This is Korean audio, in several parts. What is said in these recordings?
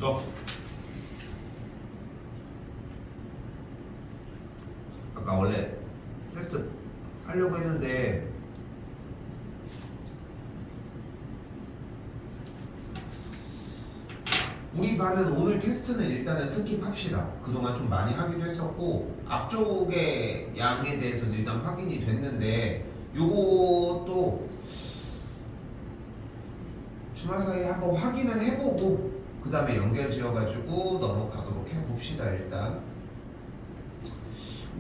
스톱. 아까 원래 테스트 하려고 했는데 우리 반은 오늘 테스트는 일단은 스킵합시다. 그동안 좀 많이 하기도 했었고 앞쪽의 양에 대해서는 일단 확인이 됐는데 요것도 주말 사이에 한번 확인은 해보고 그 다음에 연결 지어가지고 넘어가도록 해봅시다. 일단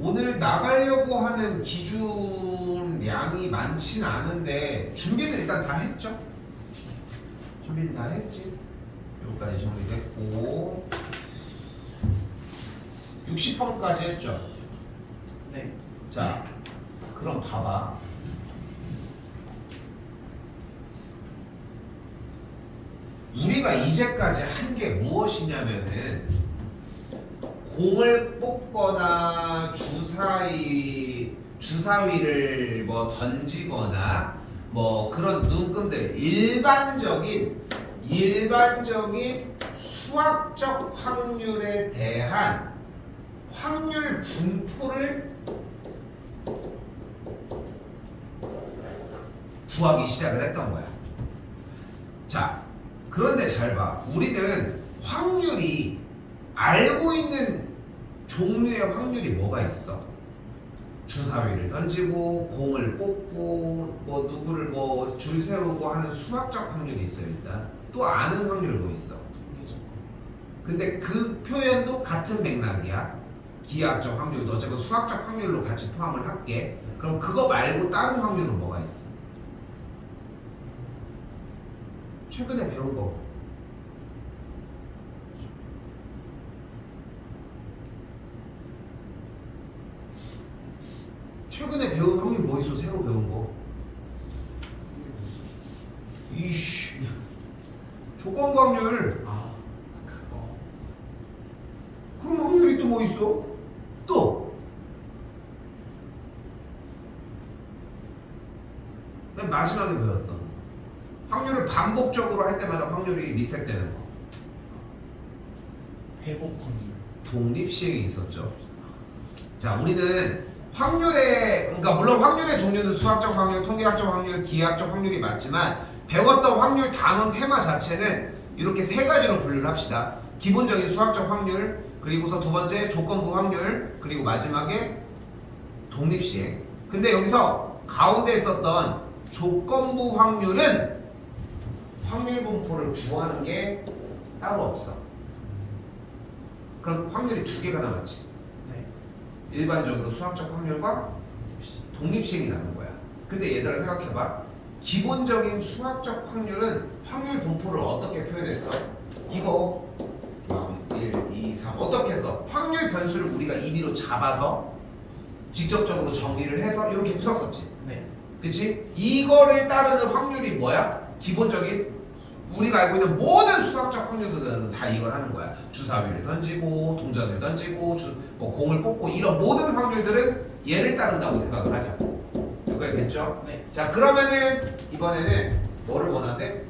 오늘 나가려고 하는 기준량이 많진 않은데 준비는 일단 다 했죠? 준비는 다 했지? 여기까지 정리됐고 60번까지 했죠? 네. 자 그럼 봐봐. 우리가 이제까지 한 게 무엇이냐면은 공을 뽑거나 주사위를 뭐 던지거나 뭐 그런 눈금들 일반적인 수학적 확률에 대한 확률 분포를 구하기 시작을 했던 거야. 자, 그런데 잘 봐. 우리는 확률이 알고 있는 종류의 확률이 뭐가 있어? 주사위를 던지고 공을 뽑고 뭐 누구를 뭐 줄 세우고 하는 수학적 확률이 있어. 일단 또 아는 확률 뭐 있어? 근데 그 표현도 같은 맥락이야. 기하학적 확률도 어차피 수학적 확률로 같이 포함을 할게. 그럼 그거 말고 다른 확률은 뭐가 있어? 최근에 배운 거. 최근에 배운 확률 뭐 있어? 새로 배운 거. 이씨. 조건부 확률. 아, 그거. 그럼 확률이 또 뭐 있어? 또. 맨 마지막에 배웠던 거. 확률을 반복적으로 할 때마다 확률이 리셋되는 거. 회복 확률. 독립시행이 있었죠. 자, 우리는 확률의, 그러니까 물론 확률의 종류는 수학적 확률, 통계학적 확률, 기하학적 확률이 맞지만 배웠던 확률 단원 테마 자체는 이렇게 세 가지로 분류를 합시다. 기본적인 수학적 확률, 그리고서 두 번째 조건부 확률, 그리고 마지막에 독립시행. 근데 여기서 가운데 있었던 조건부 확률은 확률 분포를 구하는 게 따로 없어. 그럼 확률이 두 개가 남았지. 네. 일반적으로 수학적 확률과 독립시행이 남은 거야. 근데 얘들아 생각해봐. 기본적인 수학적 확률은 확률 분포를 어떻게 표현했어? 이거 0, 1, 2, 3 어떻게 했어? 확률 변수를 우리가 임의로 잡아서 직접적으로 정리를 해서 이렇게 풀었었지. 네. 그치? 이거를 따르는 확률이 뭐야? 기본적인 우리가 알고 있는 모든 수학적 확률들은 다 이걸 하는 거야. 주사위를 던지고 동전을 던지고 뭐 공을 뽑고 이런 모든 확률들은 얘를 따른다고 생각을 하자. 여기까지 됐죠? 네. 자, 그러면은 이번에는 뭐를 원하는데?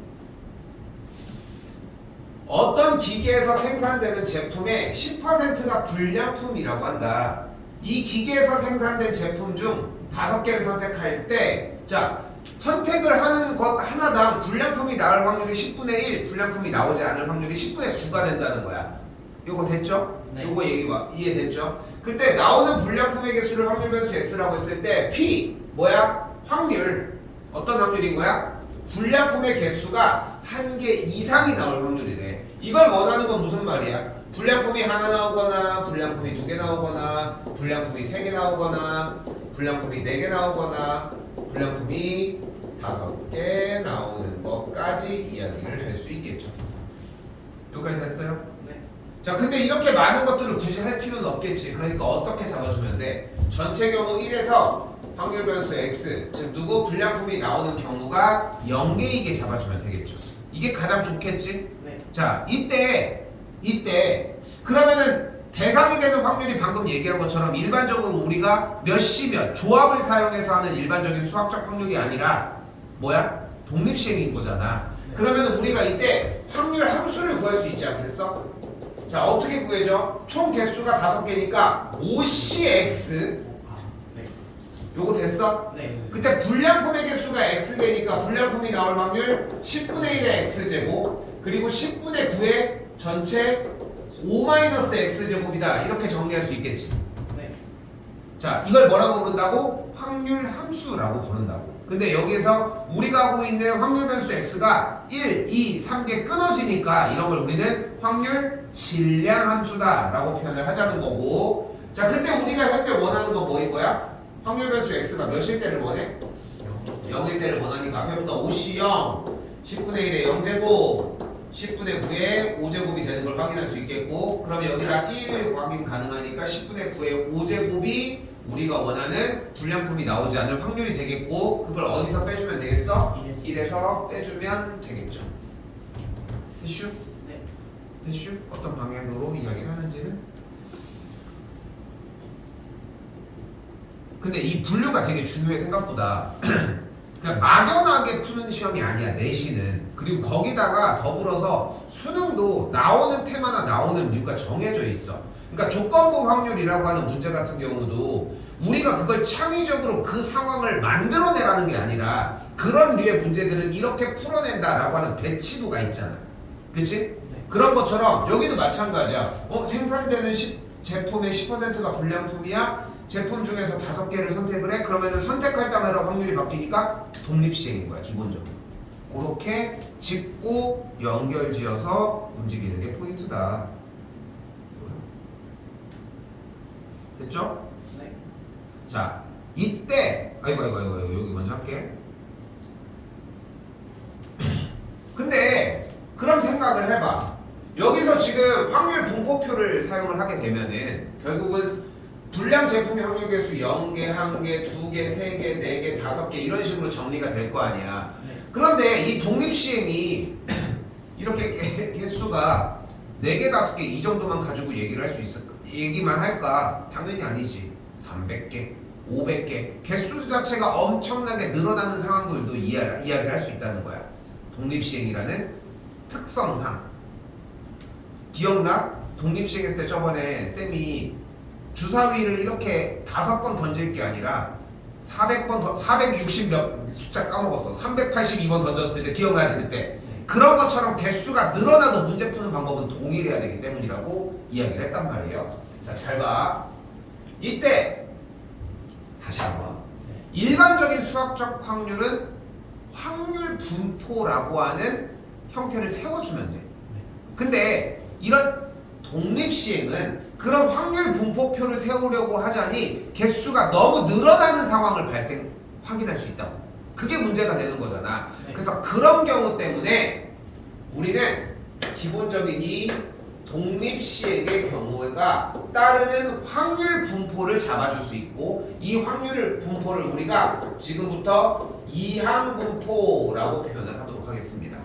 어떤 기계에서 생산되는 제품의 10%가 불량품이라고 한다. 이 기계에서 생산된 제품 중 5개를 선택할 때, 자, 선택을 하는 것 하나당 불량품이 나올 확률이 10분의 1, 불량품이 나오지 않을 확률이 10분의 9가 된다는 거야. 요거 됐죠? 네. 요거 이해됐죠? 그때 나오는 불량품의 개수를 확률 변수 x라고 했을 때 P 뭐야? 확률. 어떤 확률인 거야? 불량품의 개수가 1개 이상이 나올 확률이래. 이걸 원하는 건 무슨 말이야? 불량품이 하나 나오거나 불량품이 2개 나오거나 불량품이 3개 나오거나 불량품이 4개 나오거나 불량품이 5개 나오는 것까지 이야기를 할 수 있겠죠. 여기까지 됐어요? 네. 자, 근데 이렇게 많은 것들을 굳이 할 필요는 없겠지. 그러니까 어떻게 잡아주면 돼? 전체 경우 1에서 확률 변수 x, 즉 누구 불량품이 나오는 경우가 0개이게 잡아주면 되겠죠. 이게 가장 좋겠지? 네. 자, 이때 그러면은 대상이 되는 확률이 방금 얘기한 것처럼 일반적으로 우리가 몇 조합을 사용해서 하는 일반적인 수학적 확률이 아니라 뭐야? 독립시행인 거잖아. 그러면 우리가 이때 확률 함수를 구할 수 있지 않겠어? 자, 어떻게 구해져? 총 개수가 5개니까 5cx 네. 요거 됐어? 네. 그때 불량품의 개수가 x개니까 불량품이 나올 확률 10분의 1의 x제곱 그리고 10분의 9의 전체 5-x제곱이다 이렇게 정리할 수 있겠지. 네. 자, 이걸 뭐라고 부른다고? 확률 함수라고 부른다고. 근데 여기에서 우리가 하고 있는 확률 변수 x가 1, 2, 3개 끊어지니까 이런 걸 우리는 확률 질량 함수다 라고 표현을 하자는 거고. 자, 근데 우리가 현재 원하는 건 뭐인 거야? 확률 변수 x가 몇일 때를 원해? 0일 때를 원하니까 앞에부터 5C0 10분의 1의 0제곱 10분의 9의 5제곱이 되는 걸 확인할 수 있겠고, 그럼 여기다 1 확인 가능하니까 10분의 9의 5제곱이 우리가 원하는 불량품이 나오지 않을 확률이 되겠고, 그걸 어디서 빼주면 되겠어? 1에서 빼주면 되겠죠. 됐슈? 네. 됐슈? 어떤 방향으로 이야기를 하는지는? 근데 이 분류가 되게 중요해 생각보다. 그냥 막연하게 푸는 시험이 아니야 내신은. 그리고 거기다가 더불어서 수능도 나오는 테마나 나오는 류가 정해져 있어. 그러니까 조건부 확률이라고 하는 문제 같은 경우도 우리가 그걸 창의적으로 그 상황을 만들어내라는 게 아니라 그런 류의 문제들은 이렇게 풀어낸다라고 하는 배치도가 있잖아. 그치? 네. 그런 것처럼 여기도 마찬가지야. 생산되는 제품의 10%가 불량품이야. 제품 중에서 5개를 선택을 해. 그러면은 선택할 때마다 확률이 바뀌니까 독립시행인 거야 기본적으로. 그렇게 짚고 연결지어서 움직이는 게 포인트다. 됐죠? 네. 자, 이때 아이고 여기 먼저 할게. 근데 그럼 생각을 해봐. 여기서 지금 확률 분포표를 사용을 하게 되면은 결국은 불량 제품의 확률 개수 0개, 1개, 2개, 3개, 4개, 5개 이런 식으로 정리가 될 거 아니야. 네. 그런데 이 독립시행이 이렇게 개수가 4개, 5개 이 정도만 가지고 얘기를 할 수 있을까? 얘기만 할까? 당연히 아니지. 300개, 500개 개수 자체가 엄청나게 늘어나는 상황들도 이야기를 할 수 있다는 거야. 독립시행이라는 특성상. 기억나? 독립시행했을 때 저번에 쌤이 주사위를 이렇게 5번 던질 게 아니라 400번 460 몇 숫자 까먹었어. 382번 던졌을 때 기억나지 그때? 네. 그런 것처럼 개수가 늘어나도 문제 푸는 방법은 동일해야 되기 때문이라고 이야기를 했단 말이에요. 자, 잘 봐. 이때 다시 한번 네. 일반적인 수학적 확률은 확률 분포라고 하는 형태를 세워주면 돼. 근데 이런 독립시행은 그런 확률 분포표를 세우려고 하자니 개수가 너무 늘어나는 상황을 확인할 수 있다고. 그게 문제가 되는 거잖아. 네. 그래서 그런 경우 때문에 우리는 기본적인 이 독립시행의 경우가 따르는 확률 분포를 잡아줄 수 있고, 이 확률 분포를 우리가 지금부터 이항 분포라고 표현을 하도록 하겠습니다.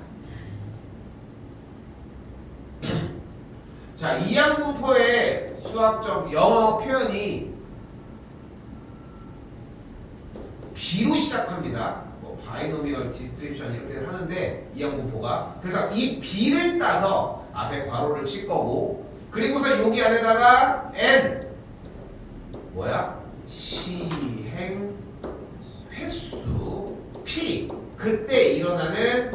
자, 이항 분포의 수학적 영어 표현이 B로 시작합니다. 뭐 바이노미얼 디스트리뷰션 이렇게 하는데 이항 분포가, 그래서 이 B를 따서 앞에 괄호를 칠 거고, 그리고서 여기 안에다가 N 뭐야? 시행 횟수 P, 그때 일어나는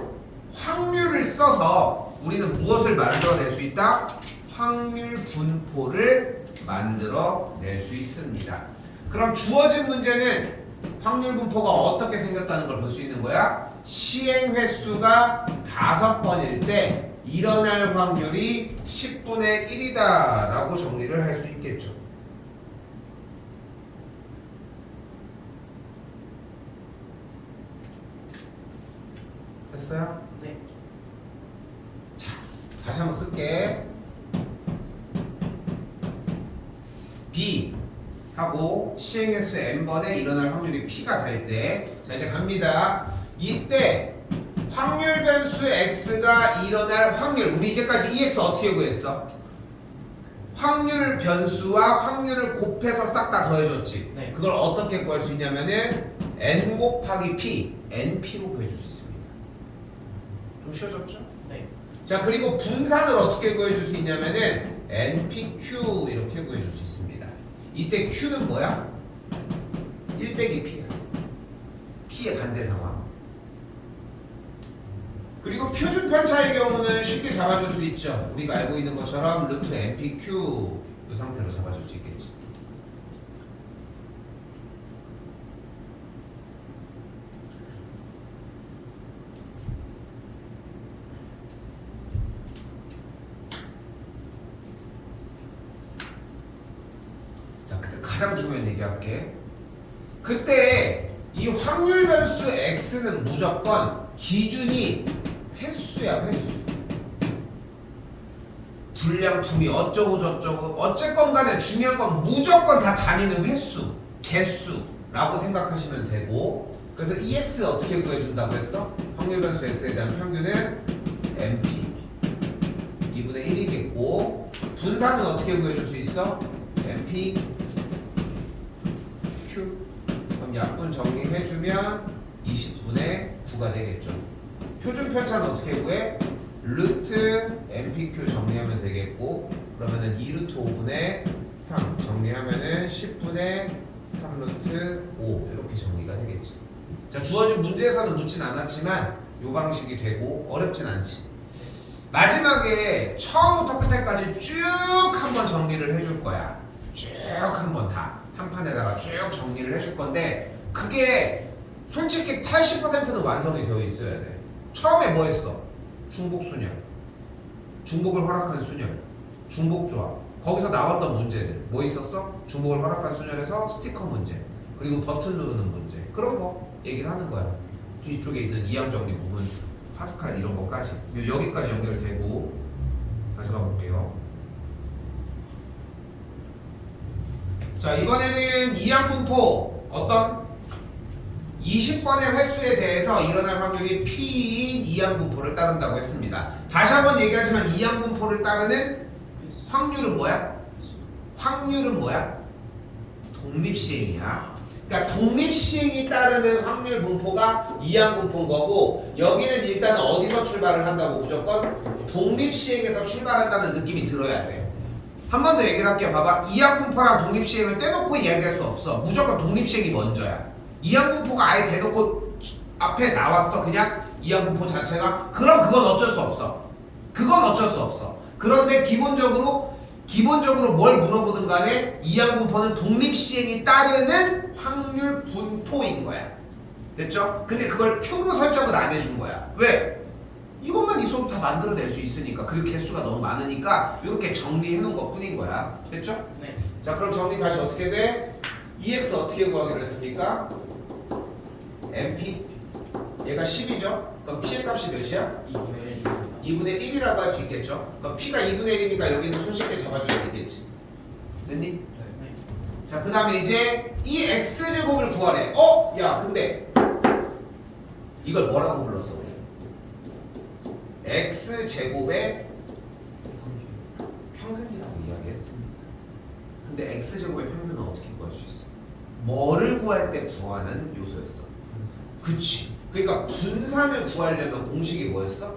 확률을 써서 우리는 무엇을 만들어낼 수 있다? 확률 분포를 만들어낼 수 있습니다. 그럼 주어진 문제는 확률 분포가 어떻게 생겼다는 걸 볼 수 있는 거야? 시행 횟수가 5번일 때 일어날 확률이 10분의 1이다 라고 정리를 할 수 있겠죠. 됐어요? 네. 자, 다시 한번 쓸게. B 하고 시행횟수 n번에 일어날 확률이 P가 될 때, 자 이제 갑니다. 이때 확률 변수 X가 일어날 확률, 우리 이제까지 EX 어떻게 구했어? 확률 변수와 확률을 곱해서 싹 다 더해줬지. 네. 그걸 어떻게 구할 수 있냐면은 N 곱하기 P, NP로 구해줄 수 있습니다. 좀 쉬워졌죠? 네. 자, 그리고 분산을 어떻게 구해줄 수 있냐면은 NPQ 이렇게 구해줄 수 있습니다. 이때 Q는 뭐야? 1 빼기 P야. P의 반대 상황. 그리고 표준 편차의 경우는 쉽게 잡아줄 수 있죠. 우리가 알고 있는 것처럼 루트 NPQ 이 상태로 잡아줄 수 있겠지. 자, 그때 가장 중요한 얘기할게. 그때 이 확률 변수 x는 무조건 기준이 횟수야, 횟수. 불량품이 어쩌고 저쩌고 어쨌건 간에 중요한 건 무조건 다 다니는 횟수, 개수라고 생각하시면 되고, 그래서 EX 어떻게 구해준다고 했어? 확률 변수 x에 대한 평균은 MP 2분의 1이겠고, 분산은 어떻게 구해줄 수 있어? MP Q. 그럼 약분 정리해주면 20분의 9가 되겠죠. 표준 편차는 어떻게 구해? 루트 MPQ 정리하면 되겠고, 그러면은 2루트 5분의 3 정리하면은 10분의 3루트 5 이렇게 정리가 되겠지. 자, 주어진 문제에서는 놓진 않았지만 요 방식이 되고 어렵진 않지. 마지막에 처음부터 끝까지 쭉 한번 정리를 해줄 거야. 쭉 한번 다 한 판에다가 쭉 정리를 해줄 건데, 그게 솔직히 80%는 완성이 되어 있어야 돼. 처음에 뭐 했어? 중복순열, 중복을 허락한 순열, 중복조합. 거기서 나왔던 문제들 뭐 있었어? 중복을 허락한 순열에서 스티커 문제, 그리고 버튼 누르는 문제, 그런 거 얘기를 하는 거야. 뒤쪽에 있는 이항정리 부분, 파스칼 이런 거까지 여기까지 연결되고. 다시 가볼게요. 자, 이번에는 이항분포 어떤 20번의 횟수에 대해서 일어날 확률이 P인 이항분포를 따른다고 했습니다. 다시 한번 얘기하지만 이항분포를 따르는 확률은 뭐야? 확률은 뭐야? 독립시행이야. 그러니까 독립시행이 따르는 확률 분포가 이항분포인 거고, 여기는 일단 어디서 출발을 한다고? 무조건 독립시행에서 출발한다는 느낌이 들어야 돼. 한 번 더 얘기를 할게요. 봐봐. 이항분포랑 독립시행을 떼놓고 이야기할 수 없어. 무조건 독립시행이 먼저야. 이항분포가 아예 대놓고 앞에 나왔어. 그냥 이항분포 자체가. 그럼 그건 어쩔 수 없어. 그건 어쩔 수 없어. 그런데 기본적으로 뭘 물어보든 간에 이항분포는 독립시행이 따르는 확률 분포인 거야. 됐죠? 근데 그걸 표로 설정을 안 해준 거야. 왜? 이것만 있어도 다 만들어낼 수 있으니까. 그리고 개수가 너무 많으니까 이렇게 정리해 놓은 것 뿐인 거야. 됐죠? 네. 자, 그럼 정리 다시 어떻게 돼? EX 어떻게 구하기로 했습니까? MP 얘가 10이죠? 그럼 P의 값이 몇이야? 2분의 1이라고 할 수 있겠죠? 그럼 P가 2분의 1이니까 여기는 손쉽게 잡아줄 수 있겠지. 됐니? 네. 자, 그 다음에 이제 이 X제곱을 구하래. 야, 근데 이걸 뭐라고 불렀어? 우리? X제곱의 평균이라고 이야기했습니다. 근데 X제곱의 평균은 어떻게 구할 수 있어? 뭐를 구할 때 구하는 요소였어? 그치. 그러니까 분산을 구하려면 공식이 뭐였어?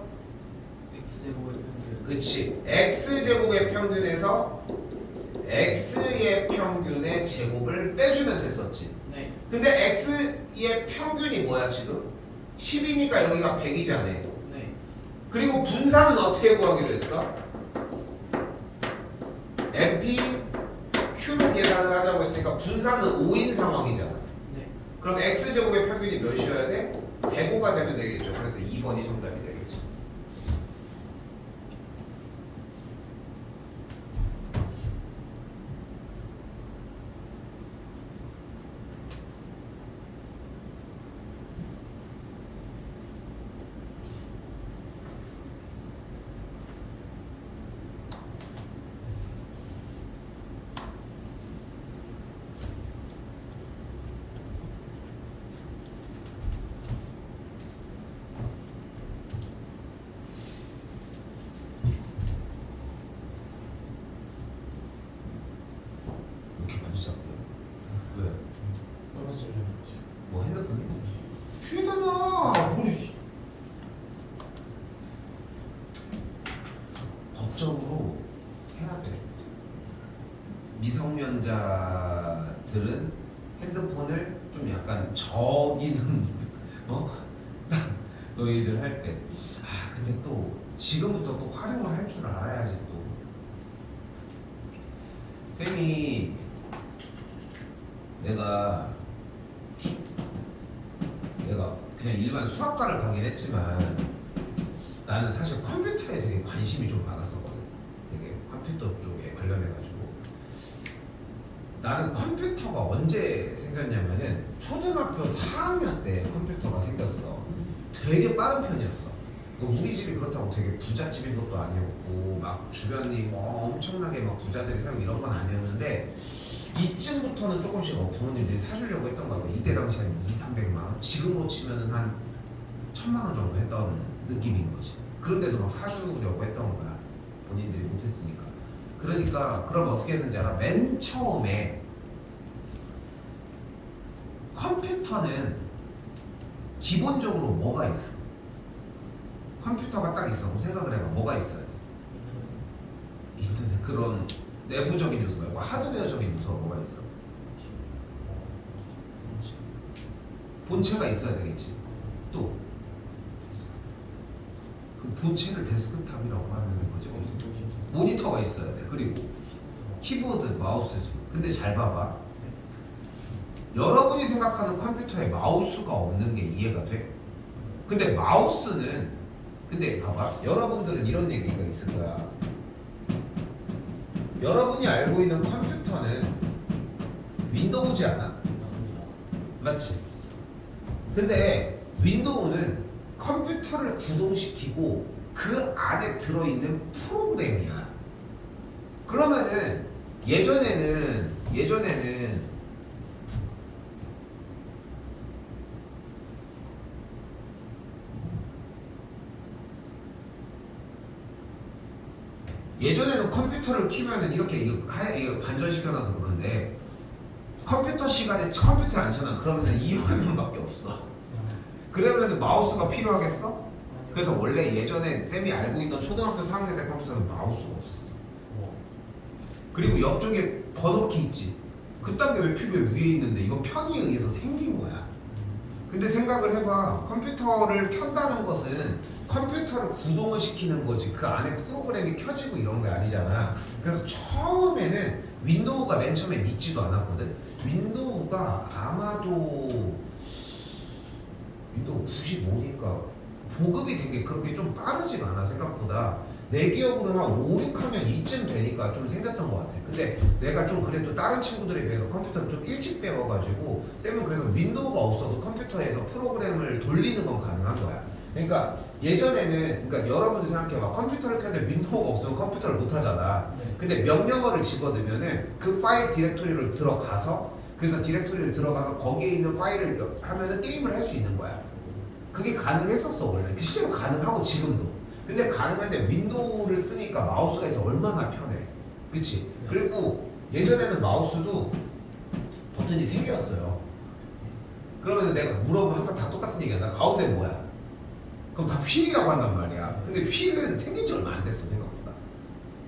X제곱의 평균. 그치. X제곱의 평균에서 X의 평균의 제곱을 빼주면 됐었지. 네. 근데 X의 평균이 뭐야 지금? 10이니까 여기가 100이잖아. 네. 그리고 분산은 어떻게 구하기로 했어? MP Q로 계산을 하자고 했으니까 분산은 5인 상황이잖아. 네. 그럼 X제곱의 평균이 몇이어야 돼? 105가 되면 되겠죠. 그래서 2번이 정답이 되겠죠. 미성년자들은 핸드폰을 좀 약간 저기는 너희들 할 때. 근데 또 지금부터 또 활용을 할 줄 알아야지 또. 쌤이 내가 그냥 일반 수학과를 가긴 했지만 나는 사실 컴퓨터에 되게 관심이 좀 많았었거든. 되게 컴퓨터 쪽에 관련해가지고 나는 컴퓨터가 언제 생겼냐면은 초등학교 4학년 때 컴퓨터가 생겼어. 되게 빠른 편이었어. 우리 집이 그렇다고 되게 부잣집인 것도 아니었고 막 주변이 뭐 엄청나게 막 부자들이 살고 이런 건 아니었는데 이쯤부터는 조금씩 부모님들이 사주려고 했던 거 같아. 이때 당시 한 200~300만 원? 지금으로 치면은 한 1000만 원 정도 했던 느낌인 거지. 그런데도 막 사주려고 했던 거야. 본인들이 못했으니까. 그러니까 그럼 어떻게 했는지 알아? 맨 처음에 컴퓨터는 기본적으로 뭐가 있어? 컴퓨터가 딱 있어. 그럼 생각을 해봐. 뭐가 있어야 돼? 인터넷. 그런 내부적인 요소 말고 하드웨어적인 요소가 뭐가 있어? 본체가 있어야 되겠지. 또 그 본체를 데스크탑이라고 하는 거지. 모니터가 있어야 돼. 그리고 키보드, 마우스지. 근데 잘 봐봐. 여러분이 생각하는 컴퓨터에 마우스가 없는 게 이해가 돼? 근데 마우스는 근데 봐봐. 여러분들은 이런 얘기가 있을 거야. 여러분이 알고 있는 컴퓨터는 윈도우지 않아? 맞습니다. 맞지? 근데 윈도우는 컴퓨터를 구동시키고 그 안에 들어있는 프로그램이야. 그러면은 예전에는 컴퓨터를 키면은 이거 반전시켜놔서 그런데 컴퓨터 시간에 컴퓨터에 앉잖아. 그러면은 이 화면밖에 없어. 그러면은 마우스가 필요하겠어? 그래서 원래 예전에 쌤이 알고 있던 초등학교 4학년 때 컴퓨터는 마우스가 없었어. 그리고 옆쪽에 번호키 있지. 그딴 게 왜 필요해? 위에 있는데 이거 편의에 의해서 생긴 거야. 근데 생각을 해봐. 컴퓨터를 켠다는 것은 컴퓨터를 구동을 시키는 거지. 그 안에 프로그램이 켜지고 이런 게 아니잖아. 그래서 처음에는 윈도우가 맨 처음에 있지도 않았거든. 윈도우가 아마도 윈도우 95니까 보급이 된 게 그렇게 좀 빠르지가 않아. 생각보다 내 기억으로는 한 5, 6학년 이쯤 되니까 좀 생겼던 것 같아. 근데 내가 좀 그래도 다른 친구들에 비해서 컴퓨터를 좀 일찍 배워가지고 쌤은 그래서 윈도우가 없어도 컴퓨터에서 프로그램을 돌리는 건 가능한 거야. 그러니까 예전에는 그러니까 여러분들 생각해봐. 컴퓨터를 켰는데 윈도우가 없으면 컴퓨터를 못 하잖아. 근데 명령어를 집어넣으면은 그 파일 디렉토리를 들어가서 그래서 디렉토리를 들어가서 거기에 있는 파일을 하면은 게임을 할 수 있는 거야. 그게 가능했었어 원래. 실제로 가능하고 지금도. 근데 가능한데 윈도우를 쓰니까 마우스가 있어 얼마나 편해. 그치? 그리고 예전에는 마우스도 버튼이 3개였어요. 그러면 내가 물어보면 항상 다 똑같은 얘기야. 나 가운데는 뭐야? 그럼 다 휠이라고 한단 말이야. 근데 휠은 생긴 지 얼마 안 됐어 생각보다.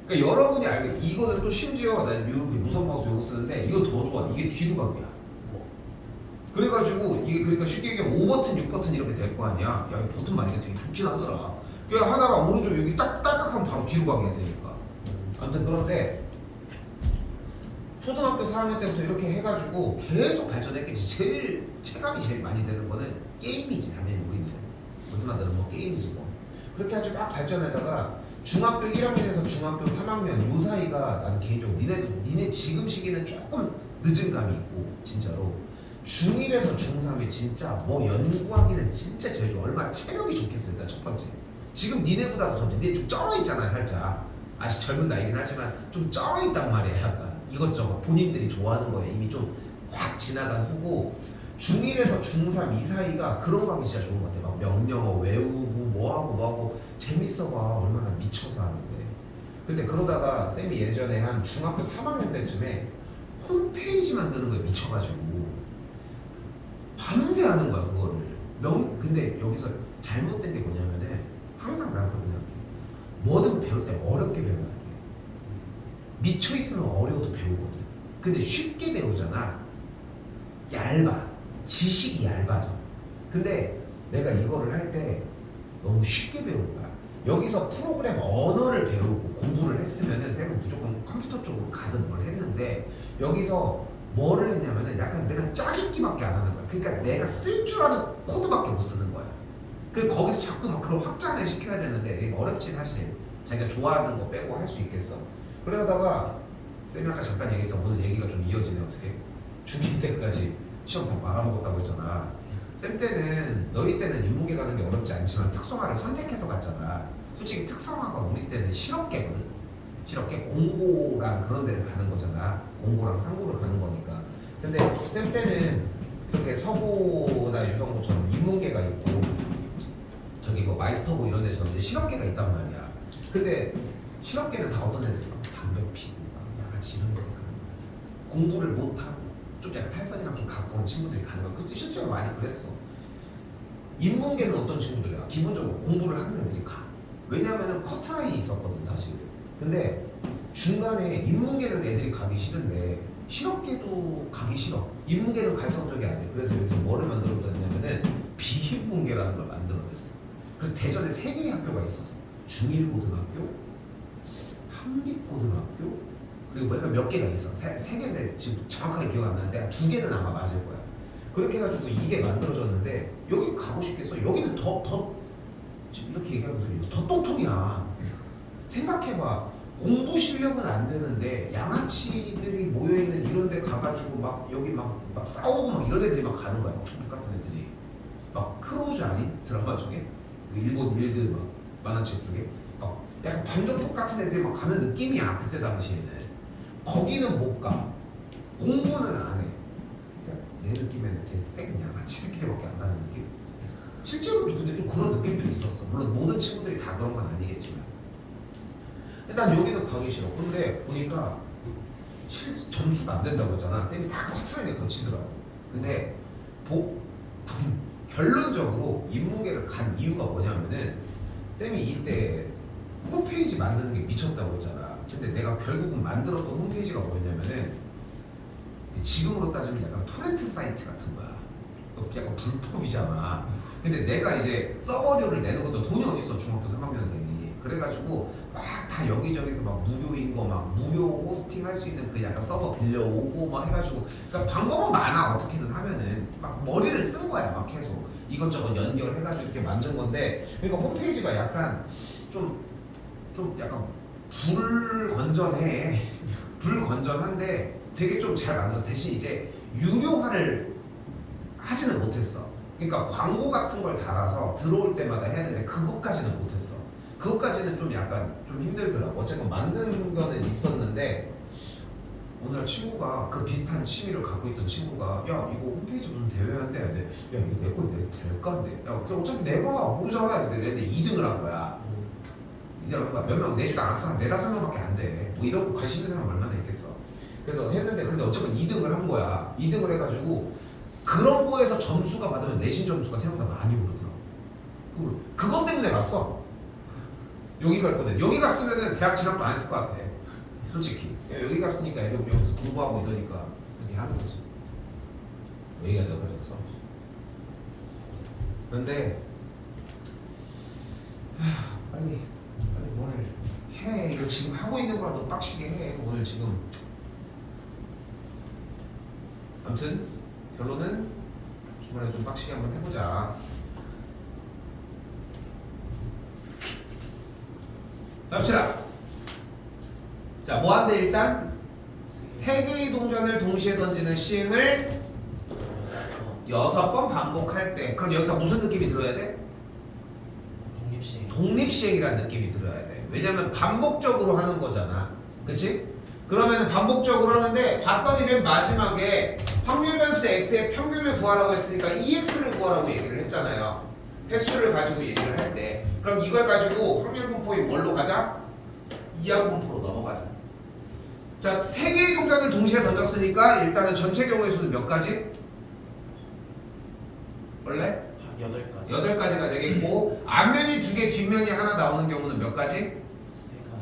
그러니까 여러분이 알고 이거는 또 심지어 나 이렇게 무선 마우스 요거 쓰는데 이거 더 좋아. 이게 뒤로 가기야. 그래가지고 이게 그러니까 쉽게 얘기하면 5버튼, 6버튼 이렇게 될 거 아니야. 야, 이 버튼 많으니까 되게 좋긴 하더라. 그 하나가 오른쪽 여기 딱딱하면 바로 뒤로 가게 되니까. 아무튼 그런데 초등학교 4학년 때부터 이렇게 해가지고 계속 발전했겠지. 제일 체감이 제일 많이 되는 거는 게임이지 당연히 우리는. 무슨 말들은 뭐 게임이지 뭐. 그렇게 아주 막 발전하다가 중학교 1학년에서 중학교 3학년 요 사이가 나는 개인적으로 니네 지금 시기는 조금 늦은 감이 있고 진짜로 중1에서 중3이 진짜 뭐 연구하기는 진짜 제일 좋아. 얼마나 체력이 좋겠어. 일단 첫 번째 지금 니네보다도 니네 좀 쩔어 있잖아. 살짝 아직 젊은 나이긴 하지만 좀 쩔어 있단 말이야. 약간 이것저것 본인들이 좋아하는 거에 이미 좀 확 지나간 후고 중1에서 중3 이 사이가 그런 거 하기 진짜 좋은 것 같아. 막 명령어 외우고 뭐하고 재밌어 봐. 얼마나 미쳐서 하는데. 근데 그러다가 쌤이 예전에 한 중학교 3학년 때쯤에 홈페이지 만드는 거에 미쳐가지고 밤새 하는 거야 그거를. 근데 여기서 잘못된 게 뭐냐면은 항상 난 그렇게 생각해. 뭐든 배울 때 어렵게 배워야 돼. 미쳐있으면 어려워도 배우거든. 근데 쉽게 배우잖아. 얇아. 지식이 얇아져. 근데 내가 이거를 할 때 너무 쉽게 배우는 거야. 여기서 프로그램 언어를 배우고 공부를 했으면은 쌤은 무조건 컴퓨터 쪽으로 가든 뭘 했는데 여기서 뭐를 했냐면은 약간 내가 짜깁기밖에 안 하는 거야. 그러니까 내가 쓸 줄 아는 코드밖에 못 쓰는 거야. 그 거기서 자꾸 막 그걸 확장을 시켜야 되는데 이게 어렵지 사실. 자기가 좋아하는 거 빼고 할 수 있겠어. 그러다가 쌤이 아까 잠깐 얘기했잖아. 오늘 얘기가 좀 이어지네. 어떻게 중2 때까지 시험 다 말아먹었다고 했잖아. 쌤 때는 너희 때는 인문계 가는 게 어렵지 않지만 특성화를 선택해서 갔잖아. 솔직히 특성화가 우리 때는 실업계거든. 실업계 공고랑 그런 데를 가는 거잖아. 공고랑 상고를 가는 거니까. 근데 쌤 때는 그렇게 서고나 유성고처럼 인문계가 있고 저기 뭐 마이스터고 이런 데처럼 이제 실업계가 있단 말이야. 근데 실업계는 다 어떤 애들이 막 담배 피고 막 양아치 이런 애들이 가는 거야. 공부를 못하고 좀 약간 탈선이랑 좀 가까운 친구들이 가는 거야. 그때 실제로 많이 그랬어. 인문계는 어떤 친구들이야? 기본적으로 공부를 하는 애들이 가. 왜냐하면 커트라인이 있었거든 사실. 근데 중간에 인문계는 애들이 가기 싫은데 실업계도 가기 싫어. 인문계는 갈 성적이 안 돼. 그래서 여기서 뭐를 만들어뒀냐면은 비인문계라는 걸 만들어냈어. 그래서 대전에 3개의 학교가 있었어. 중일고등학교, 한빛고등학교, 그리고 뭐가 몇 개가 있어. 세 개인데 지금 정확하게 기억 안 나는데 2개는 아마 맞을 거야. 그렇게 해가지고 이게 만들어졌는데 여기 가고 싶겠어? 여기는 더 지금 이렇게 얘기하고 있어요. 더 똥통이야. 생각해봐. 공부 실력은 안 되는데 양아치들이 모여있는 이런 데 가가지고 막 여기 막 싸우고 막 이런 애들이 막 가는 거야. 막 족족 같은 애들이. 막 크로우즈 아니? 드라마 중에? 그 일본 일드 막 만화책 중에? 막 약간 반전폭 같은 애들이 막 가는 느낌이야. 그때 당시에는. 거기는 못 가. 공부는 안 해. 그러니까 내 느낌에는 되게 센 양아치 새끼들밖에 안 가는 느낌? 실제로도 근데 좀 그런 느낌들이 있었어. 물론 모든 친구들이 다 그런 건 아니겠지만. 난 여기는 가기 싫어. 근데 보니까 점수가 안 된다고 했잖아. 쌤이 다 커트라인에 거치더라고. 근데 결론적으로 인문계를 간 이유가 뭐냐면은 쌤이 이때 홈페이지 만드는 게 미쳤다고 했잖아. 근데 내가 결국은 만들었던 홈페이지가 뭐였냐면은 지금으로 따지면 약간 토렌트 사이트 같은 거야. 약간 불법이잖아. 근데 내가 이제 서버료를 내는 것도 돈이 어딨어, 중학교 3학년생이. 그래가지고 막 다 여기저기서 막 무료인 거 막 무료 호스팅 할 수 있는 그 약간 서버 빌려오고 막 해가지고, 그러니까 방법은 많아. 어떻게든 하면은 막 머리를 쓴 거야. 막 계속 이것저것 연결해가지고 이렇게 만든 건데, 그러니까 홈페이지가 약간 좀 약간 불건전해. 불건전한데 되게 좀 잘 만들어서, 대신 이제 유료화를 하지는 못했어. 그러니까 광고 같은 걸 달아서 들어올 때마다 해야 되는데 그것까지는 못했어. 그것까지는 좀 약간 좀 힘들더라고. 어쨌건 만드는 거는 있었는데, 오늘 친구가 그 비슷한 취미를 갖고 있던 친구가, 야 이거 홈페이지 무슨 대회 한대. 근데 야 이거 내 건 내 될까? 근데 야 어차피 내봐 모르잖아. 근데 내 2등을 한 거야. 2등을 한 거야. 몇 명 내지도 않았어. 한 4~5명밖에 안 돼. 뭐 이런 거 관심 있는 사람 얼마나 있겠어. 그래서 했는데, 근데 어쨌건 2등을 한 거야. 2등을 해가지고 그런 거에서 점수가 받으면 내신 점수가 생각보다 많이 오르더라고. 그것 때문에 갔어. 여기 갈 거든. 여기 갔으면은 대학 진학도 안 했을 것 같아. 솔직히. 여기 갔으니까 애들 여기서 공부하고 이러니까 이렇게 하는 거지. 여기가 여기까지였어. 그런데 빨리 뭘 해. 이거 지금 하고 있는 거라도 빡시게 해. 오늘 지금. 아무튼 결론은 주말에 좀 빡시게 한번 해보자. 갑시다. 자, 뭐 한대 일단? 3개의 동전을 동시에 던지는 시행을 6번 반복할 때, 그럼 여기서 무슨 느낌이 들어야 돼? 독립시행. 독립시행이라는 느낌이 들어야 돼. 왜냐면 반복적으로 하는 거잖아. 그치? 그러면 반복적으로 하는데 봤더니 맨 마지막에 확률 변수 x의 평균을 구하라고 했으니까 EX를 구하라고 얘기를 했잖아요. 횟수를 가지고 얘기를 할 때. 그럼 이걸 가지고 확률 분포인 뭘로 가자? 이항 분포로 넘어가자. 자, 3개의 동전을 동시에 던졌으니까 일단은 전체 경우의 수는 몇 가지? 원래? 8가지. 8가지가 되겠고, 앞면이 2개, 뒷면이 하나 나오는 경우는 몇 가지?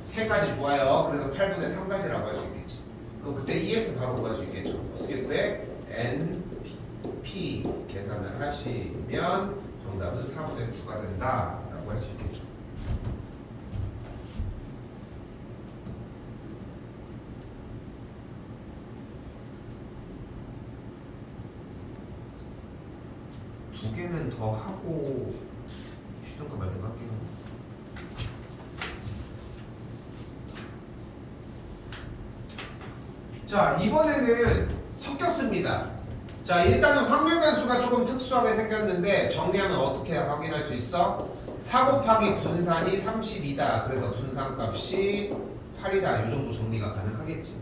3가지. 좋아요. 그래서 8분의 3가지라고 할 수 있겠지. 그럼 그때 EX 바로 구할 수 있겠죠. 어떻게 구해? NP 계산을 하시면 정답은 4분의 9가 된다라고 할 수 있겠죠. 두 개는 더 하고 쉬던가 말던가 할게요. 자, 이번에는 섞였습니다. 자, 일단은 확률 변수가 조금 특수하게 생겼는데 정리하면 어떻게 확인할 수 있어? 4 곱하기 분산이 30이다. 그래서 분산값이 8이다. 이 정도 정리가 가능하겠지.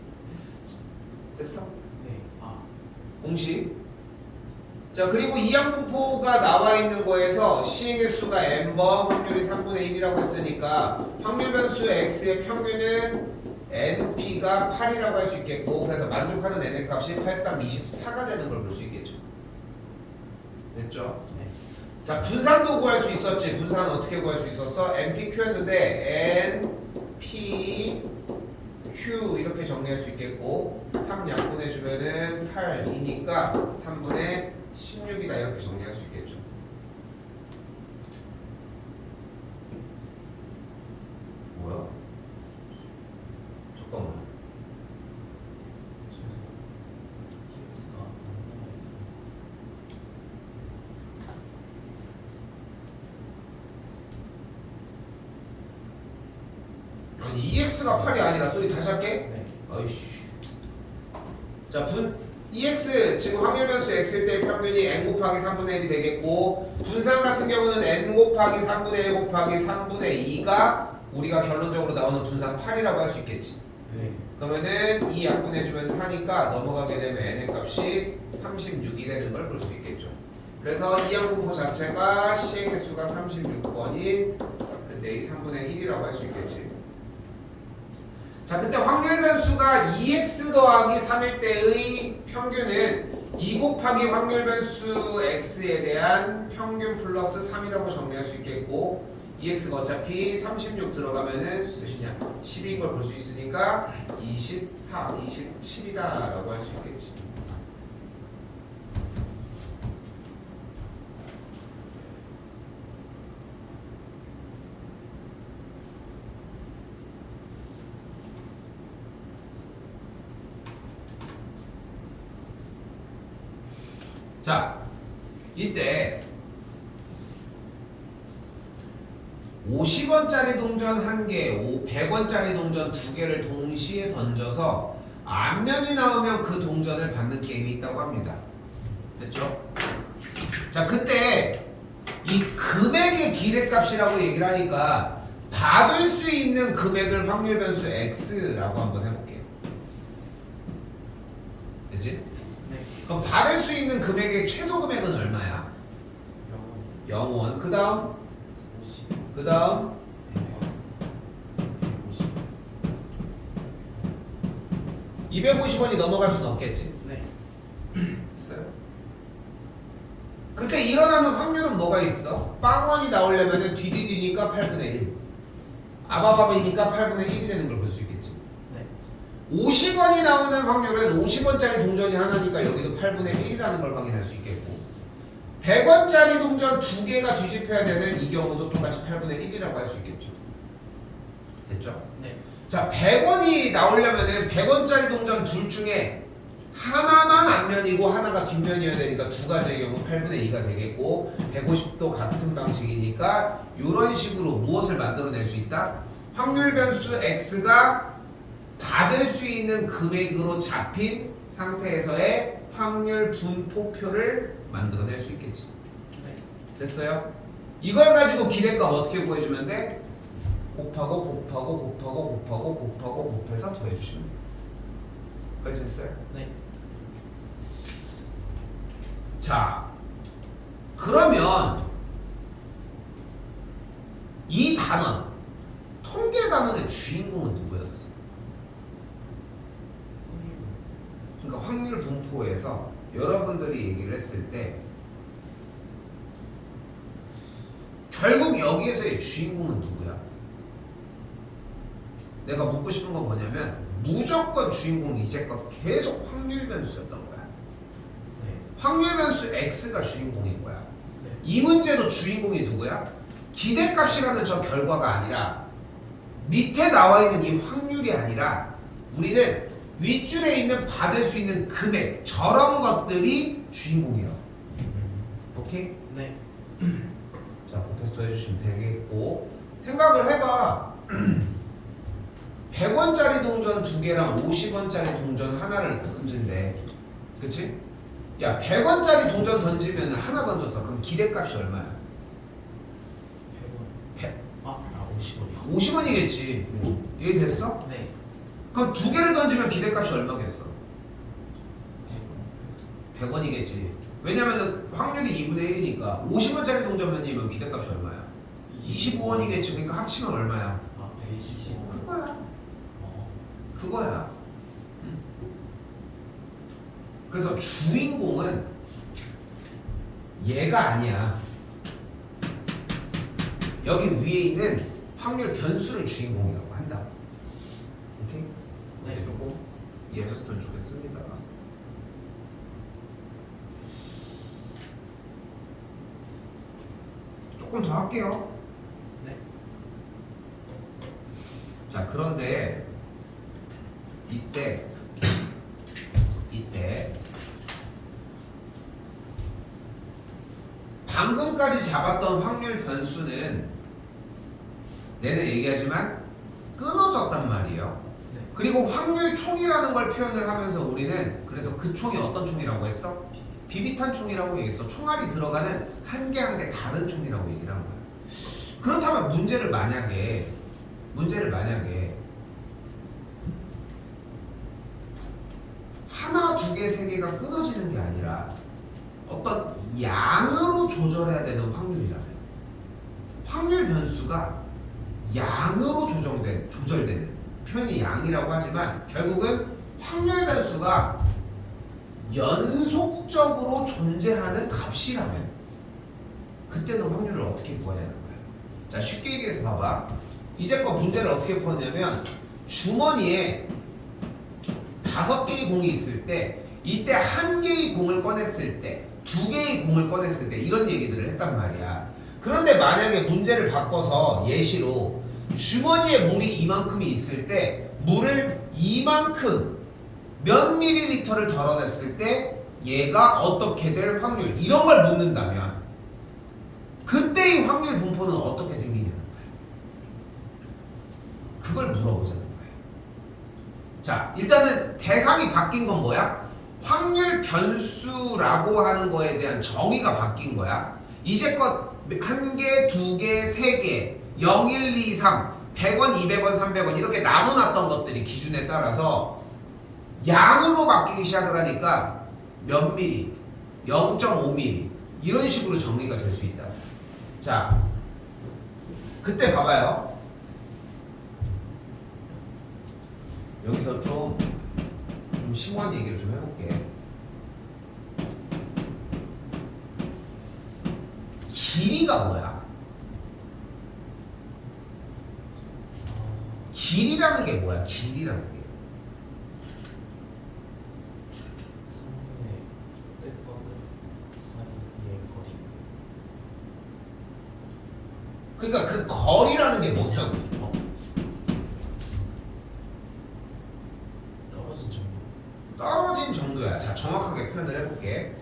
됐어? 네. 아. 공식. 자, 그리고 이항분포가 나와 있는 거에서 시행의 수가 n번, 확률이 3분의 1이라고 했으니까 확률 변수 x의 평균은 np가 8이라고 할 수 있겠고, 그래서 만족하는 n의 값이 8, 3, 24가 되는 걸 볼 수 있겠죠. 됐죠? 네. 자, 분산도 구할 수 있었지. 분산은 어떻게 구할 수 있었어? npq였는데 npq 이렇게 정리할 수 있겠고, 3 양분해주면은 8이니까 3분의 16이다 이렇게 정리할 수 있겠죠. 뭐야? 잠깐만. EX가 안 아니 EX가 8이 아니라 소리 다시 할게. 나와있어. 네. 아이씨. 자, EX 지금 확률 변수 X일 때 평균이 n 곱하기 3분의 1이 되겠고, 분산 같은 경우는 n 곱하기 3분의 1 곱하기 3분의 2가 우리가 결론적으로 나오는 분산 8이라고 할 수 있겠지. 네. 그러면은 2 약분해주면 4니까 넘어가게 되면 n의 값이 36이 되는 걸 볼 수 있겠죠. 그래서 이 양분포 자체가 시행의 수가 36번인 그때 이 3분의 1이라고 할 수 있겠지. 자, 그때 확률 변수가 2x 더하기 3일 때의 평균은 2 곱하기 확률 변수 x에 대한 평균 플러스 3이라고 정리할 수 있겠고, 2x가 어차피 36 들어가면은 몇이냐? 10인 걸 볼 수 있으니까 24, 27이다라고 할 수 있겠지. 자, 이때 50원짜리 동전 1개, 100원짜리 동전 2개를 동시에 던져서 앞면이 나오면 그 동전을 받는 게임이 있다고 합니다. 됐죠? 자, 그때 이 금액의 기대값이라고 얘기를 하니까 받을 수 있는 금액을 확률 변수 x라고 한번 해볼게요. 됐지? 네. 그럼 받을 수 있는 금액의 최소 금액은 얼마야? 0원. 그 다음? 50. 그 다음? 150. 250원이 넘어갈 수는 없겠지. 네. 있어요? 그때 일어나는 확률은 뭐가 있어? 빵원이 나오려면 뒤니까 8분의 1. 아바바이니까 8분의 1이 되는 걸 볼 수 있겠지. 네. 50원이 나오는 확률은 50원짜리 동전이 하나니까 여기도 8분의 1이라는 걸 확인할 수 있겠고, 100원짜리 동전 2개가 뒤집혀야 되는 이 경우도 똑같이 8분의 1이라고 할 수 있겠죠. 됐죠? 네. 자, 100원이 나오려면은 100원짜리 동전 둘 중에 하나만 앞면이고 하나가 뒷면이어야 되니까 두 가지의 경우 8분의 2가 되겠고, 150도 같은 방식이니까 이런 식으로 무엇을 만들어낼 수 있다? 확률 변수 x가 받을 수 있는 금액으로 잡힌 상태에서의 확률 분포표를 만들어낼 수 있겠지. 네. 됐어요? 이걸 가지고 기대값 어떻게 구해주면 돼? 곱하고 곱해서 더해주시면 돼요. 거의 됐어요? 네. 자, 그러면 이 단원, 통계 단원의 주인공은 누구였어? 그러니까 확률 분포에서 여러분들이 얘기를 했을 때 결국 여기에서의 주인공은 누구야? 내가 묻고 싶은 건 뭐냐면 무조건 주인공이 이제껏 계속 확률 변수였던 거야. 네. 확률 변수 x가 주인공인 거야. 네. 이 문제도 주인공이 누구야? 기대값이라는 저 결과가 아니라 밑에 나와 있는 이 확률이 아니라 우리는 윗줄에 있는 받을 수 있는 금액 저런 것들이 주인공이야. 오케이? 네. 자, 곱해서 해주시면 되겠고 생각을 해봐. 100원짜리 동전 2개랑 50원짜리 동전 하나를 던진대. 그치? 야, 100원짜리 동전 던지면 하나 던졌어. 그럼 기대값이 얼마야? 100원. 아, 50원이요. 50원이겠지. 이해됐어? 네. 그럼 2개를 던지면 기대값이 얼마겠어? 100원이겠지. 왜냐면 확률이 2분의 1이니까 50원짜리 동전면이면 기대값이 얼마야? 25원이겠지. 그러니까 합치면 얼마야? 아, 125원. 그거야. 어. 그거야. 응? 그래서 주인공은 얘가 아니야. 여기 위에 있는 확률 변수를 주인공이라고 한다. 오케이? 네. 조금 이해하셨으면 좋겠습니다. 조금 더 할게요. 네. 자, 그런데 이때 방금까지 잡았던 확률 변수는 내내 얘기하지만 끊어졌단 말이에요. 네. 그리고 확률 총이라는 걸 표현을 하면서 우리는 그래서 그 총이 어떤 총이라고 했어? 비비탄 총이라고 얘기했어. 총알이 들어가는 한 개 한 개 다른 총이라고 얘기를 한 거야. 그렇다면 문제를 만약에 하나, 두 개, 세 개가 끊어지는 게 아니라 어떤 양으로 조절해야 되는 확률이라면 확률 변수가 양으로 조절되는 표현이 양이라고 하지만 결국은 확률 변수가 연속적으로 존재하는 값이라면 그때는 확률을 어떻게 구하냐는 거야. 자, 쉽게 얘기해서 봐봐. 이제껏 문제를 어떻게 풀었냐면 주머니에 5개의 공이 있을 때 이때 1개의 공을 꺼냈을 때 2개의 공을 꺼냈을 때 이런 얘기들을 했단 말이야. 그런데 만약에 문제를 바꿔서 예시로 주머니에 물이 이만큼이 있을 때 물을 이만큼 몇 밀리리터를 덜어냈을 때 얘가 어떻게 될 확률 이런 걸 묻는다면 그때의 확률 분포는 어떻게 생기냐는 거야. 그걸 물어보자는 거야. 자, 일단은 대상이 바뀐 건 뭐야? 확률 변수라고 하는 거에 대한 정의가 바뀐 거야. 이제껏 1개, 2개, 3개, 0, 1, 2, 3, 100원, 200원, 300원 이렇게 나눠놨던 것들이 기준에 따라서 양으로 바뀌기 시작을 하니까 몇 미리, 0.5mm 이런 식으로 정리가 될 수 있다. 자, 그때 봐봐요. 여기서 좀 심오한 얘기를 좀 해볼게. 길이가 뭐야? 길이라는 게 뭐야? 길이라는 게. 3분의 끝과 끝 사이의 거리. 그러니까 그 거리라는 게 뭐냐고. 떨어진 정도. 떨어진 정도야. 자, 정확하게 표현을 해볼게.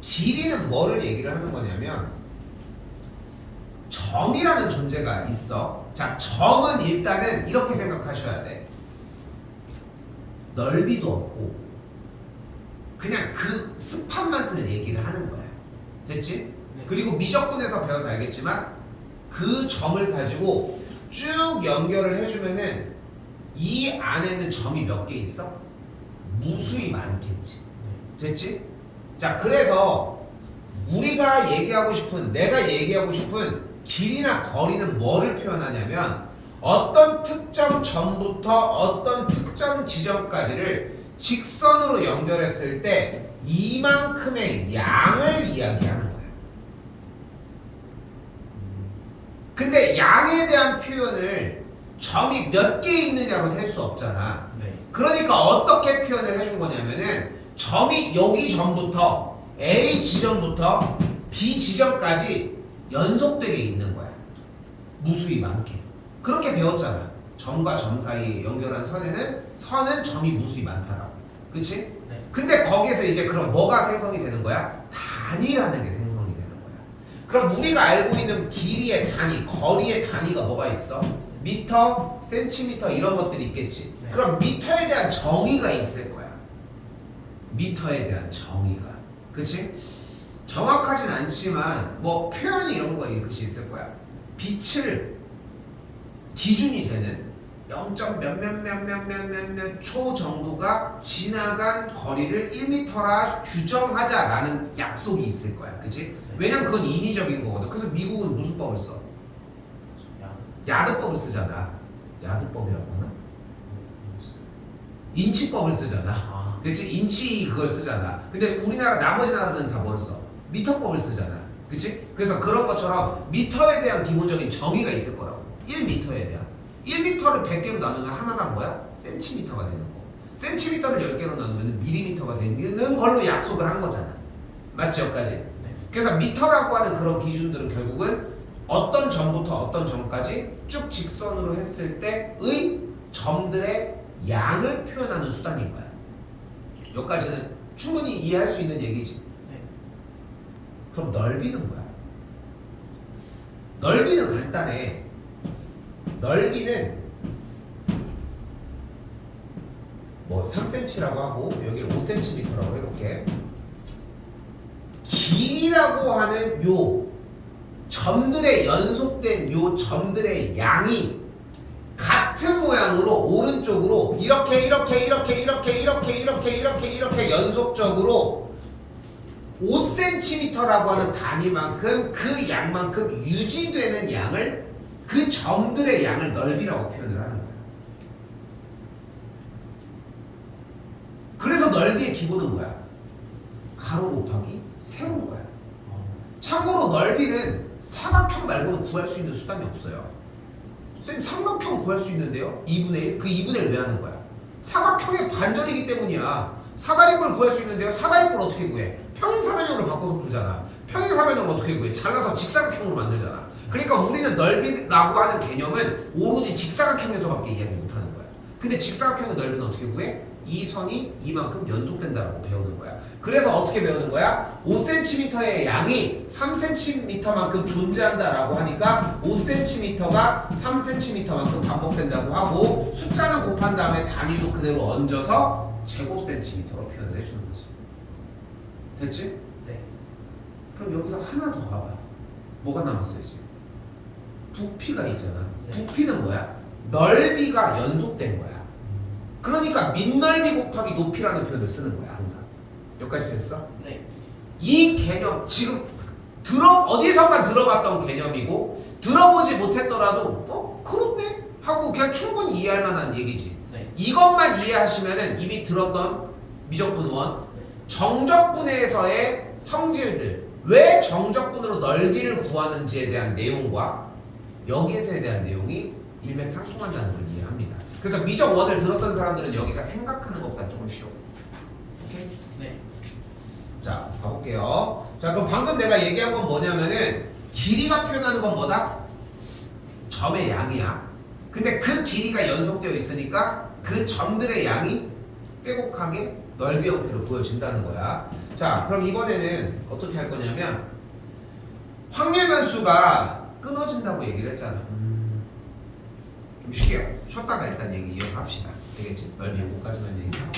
길이는 뭐를 얘기를 하는 거냐면 점이라는 존재가 있어. 자, 점은 일단은 이렇게 생각하셔야 돼. 넓이도 없고 그냥 그 스판만을 얘기를 하는 거야. 됐지? 네. 그리고 미적분에서 배워서 알겠지만 그 점을 가지고 쭉 연결을 해주면은 이 안에는 점이 몇 개 있어? 무수히 많겠지. 네. 됐지? 자, 그래서 우리가 얘기하고 싶은, 내가 얘기하고 싶은 길이나 거리는 뭐를 표현하냐면 어떤 특정 점부터 어떤 특정 지점까지를 직선으로 연결했을 때 이만큼의 양을 이야기하는 거야. 근데 양에 대한 표현을 점이 몇 개 있느냐로 셀 수 없잖아. 네. 그러니까 어떻게 표현을 해준 거냐면은 점이 여기 점부터 A 지점부터 B 지점까지 연속되게 있는 거야. 무수히 많게. 그렇게 배웠잖아. 점과 점 사이에 연결한 선은 점이 무수히 많다라고. 그치? 네. 근데 거기에서 이제 그럼 뭐가 생성이 되는 거야? 단위라는 게 생성이 되는 거야. 그럼 우리가 알고 있는 길이의 단위, 거리의 단위가 뭐가 있어? 미터, 센티미터 이런 것들이 있겠지. 네. 그럼 미터에 대한 정의가 있을 거야. 미터에 대한 정의가. 그치? 정확하진 않지만 뭐 표현이 이런 거 이것이 있을 거야. 빛을 기준이 되는 0. 몇몇몇몇몇몇 초 정도가 지나간 거리를 1m라 규정하자라는 약속이 있을 거야. 그치? 왜냐면 그건 인위적인 거거든. 그래서 미국은 무슨 법을 써? 야드법을 쓰잖아. 야드법이라고 하나? 인치법을 쓰잖아. 아. 그치? 인치 그걸 쓰잖아. 근데 우리나라 나머지 나라들은 다 뭘 써? 미터법을 쓰잖아. 그치? 그래서 그런 것처럼 미터에 대한 기본적인 정의가 있을 거라고. 1m에 대한. 1m를 100개로 나누면 하나가 뭐야? 센티미터가 되는 거. 센티미터를 10개로 나누면 밀리미터가 되는 걸로 약속을 한 거잖아. 맞지? 여기까지? 네. 그래서 미터라고 하는 그런 기준들은 결국은 어떤 점부터 어떤 점까지 쭉 직선으로 했을 때의 점들의 양을 표현하는 수단인 거야. 여기까지는 충분히 이해할 수 있는 얘기지. 네. 그럼 넓이는 뭐야? 넓이는 간단해. 넓이는 뭐 3cm라고 하고 여기를 5cm라고 해볼게. 길이라고 하는 요 점들의 연속된 요 점들의 양이 같은 모양으로 오른쪽으로 이렇게 연속적으로 5cm라고 하는 단위만큼 그 양만큼 유지되는 양을 그 점들의 양을 넓이라고 표현을 하는 거야. 그래서 넓이의 기본은 뭐야? 가로 곱하기 세로인 거야. 참고로 넓이는 사각형 말고는 구할 수 있는 수단이 없어요. 선생님 삼각형 구할 수 있는데요? 2분의 1? 그 2분의 1 왜 하는 거야? 사각형의 반절이기 때문이야. 사다리꼴 구할 수 있는데요? 사다리꼴 어떻게 구해? 평행사변형으로 바꿔서 풀잖아. 평행사변형을 어떻게 구해? 잘라서 직사각형으로 만들잖아. 그러니까 우리는 넓이라고 하는 개념은 오로지 직사각형에서밖에 이야기 못하는 거야. 근데 직사각형의 넓이는 어떻게 구해? 이 선이 이만큼 연속된다라고 배우는 거야. 그래서 어떻게 배우는 거야? 5cm의 양이 3cm만큼 존재한다라고 하니까 5cm가 3cm만큼 반복된다고 하고 숫자는 곱한 다음에 단위도 그대로 얹어서 제곱센티미터로 표현을 해주는 거지. 됐지? 네. 그럼 여기서 하나 더 가봐. 뭐가 남았어 이제? 부피가 있잖아. 네. 부피는 뭐야? 넓이가 연속된 거야. 그러니까 밑넓이 곱하기 높이라는 표현을 쓰는 거야 항상. 여기까지 됐어? 네. 이 개념 지금 어디선가 들어봤던 개념이고 들어보지 못했더라도 그렇네 하고 그냥 충분히 이해할 만한 얘기지. 네. 이것만 이해하시면은 이미 들었던 미적분원 정적분에서의 성질들 왜 정적분으로 넓이를 구하는지에 대한 내용과 여기에서에 대한 내용이 일맥상통한다는 걸 이해합니다. 그래서 미적원을 들었던 사람들은 여기가 생각하는 것보다 조금 쉬워. 오케이? 네. 자, 가볼게요. 자, 그럼 방금 내가 얘기한 건 뭐냐면은 길이가 표현하는 건 뭐다? 점의 양이야. 근데 그 길이가 연속되어 있으니까 그 점들의 양이 빼곡하게 넓이 형태로 보여진다는 거야. 자, 그럼 이번에는 어떻게 할 거냐면 확률 변수가 끊어진다고 얘기를 했잖아. 좀 쉬게요. 쉬었다가 일단 얘기 이어서 합시다. 되겠지? 넓이 요거까지만 얘기하고.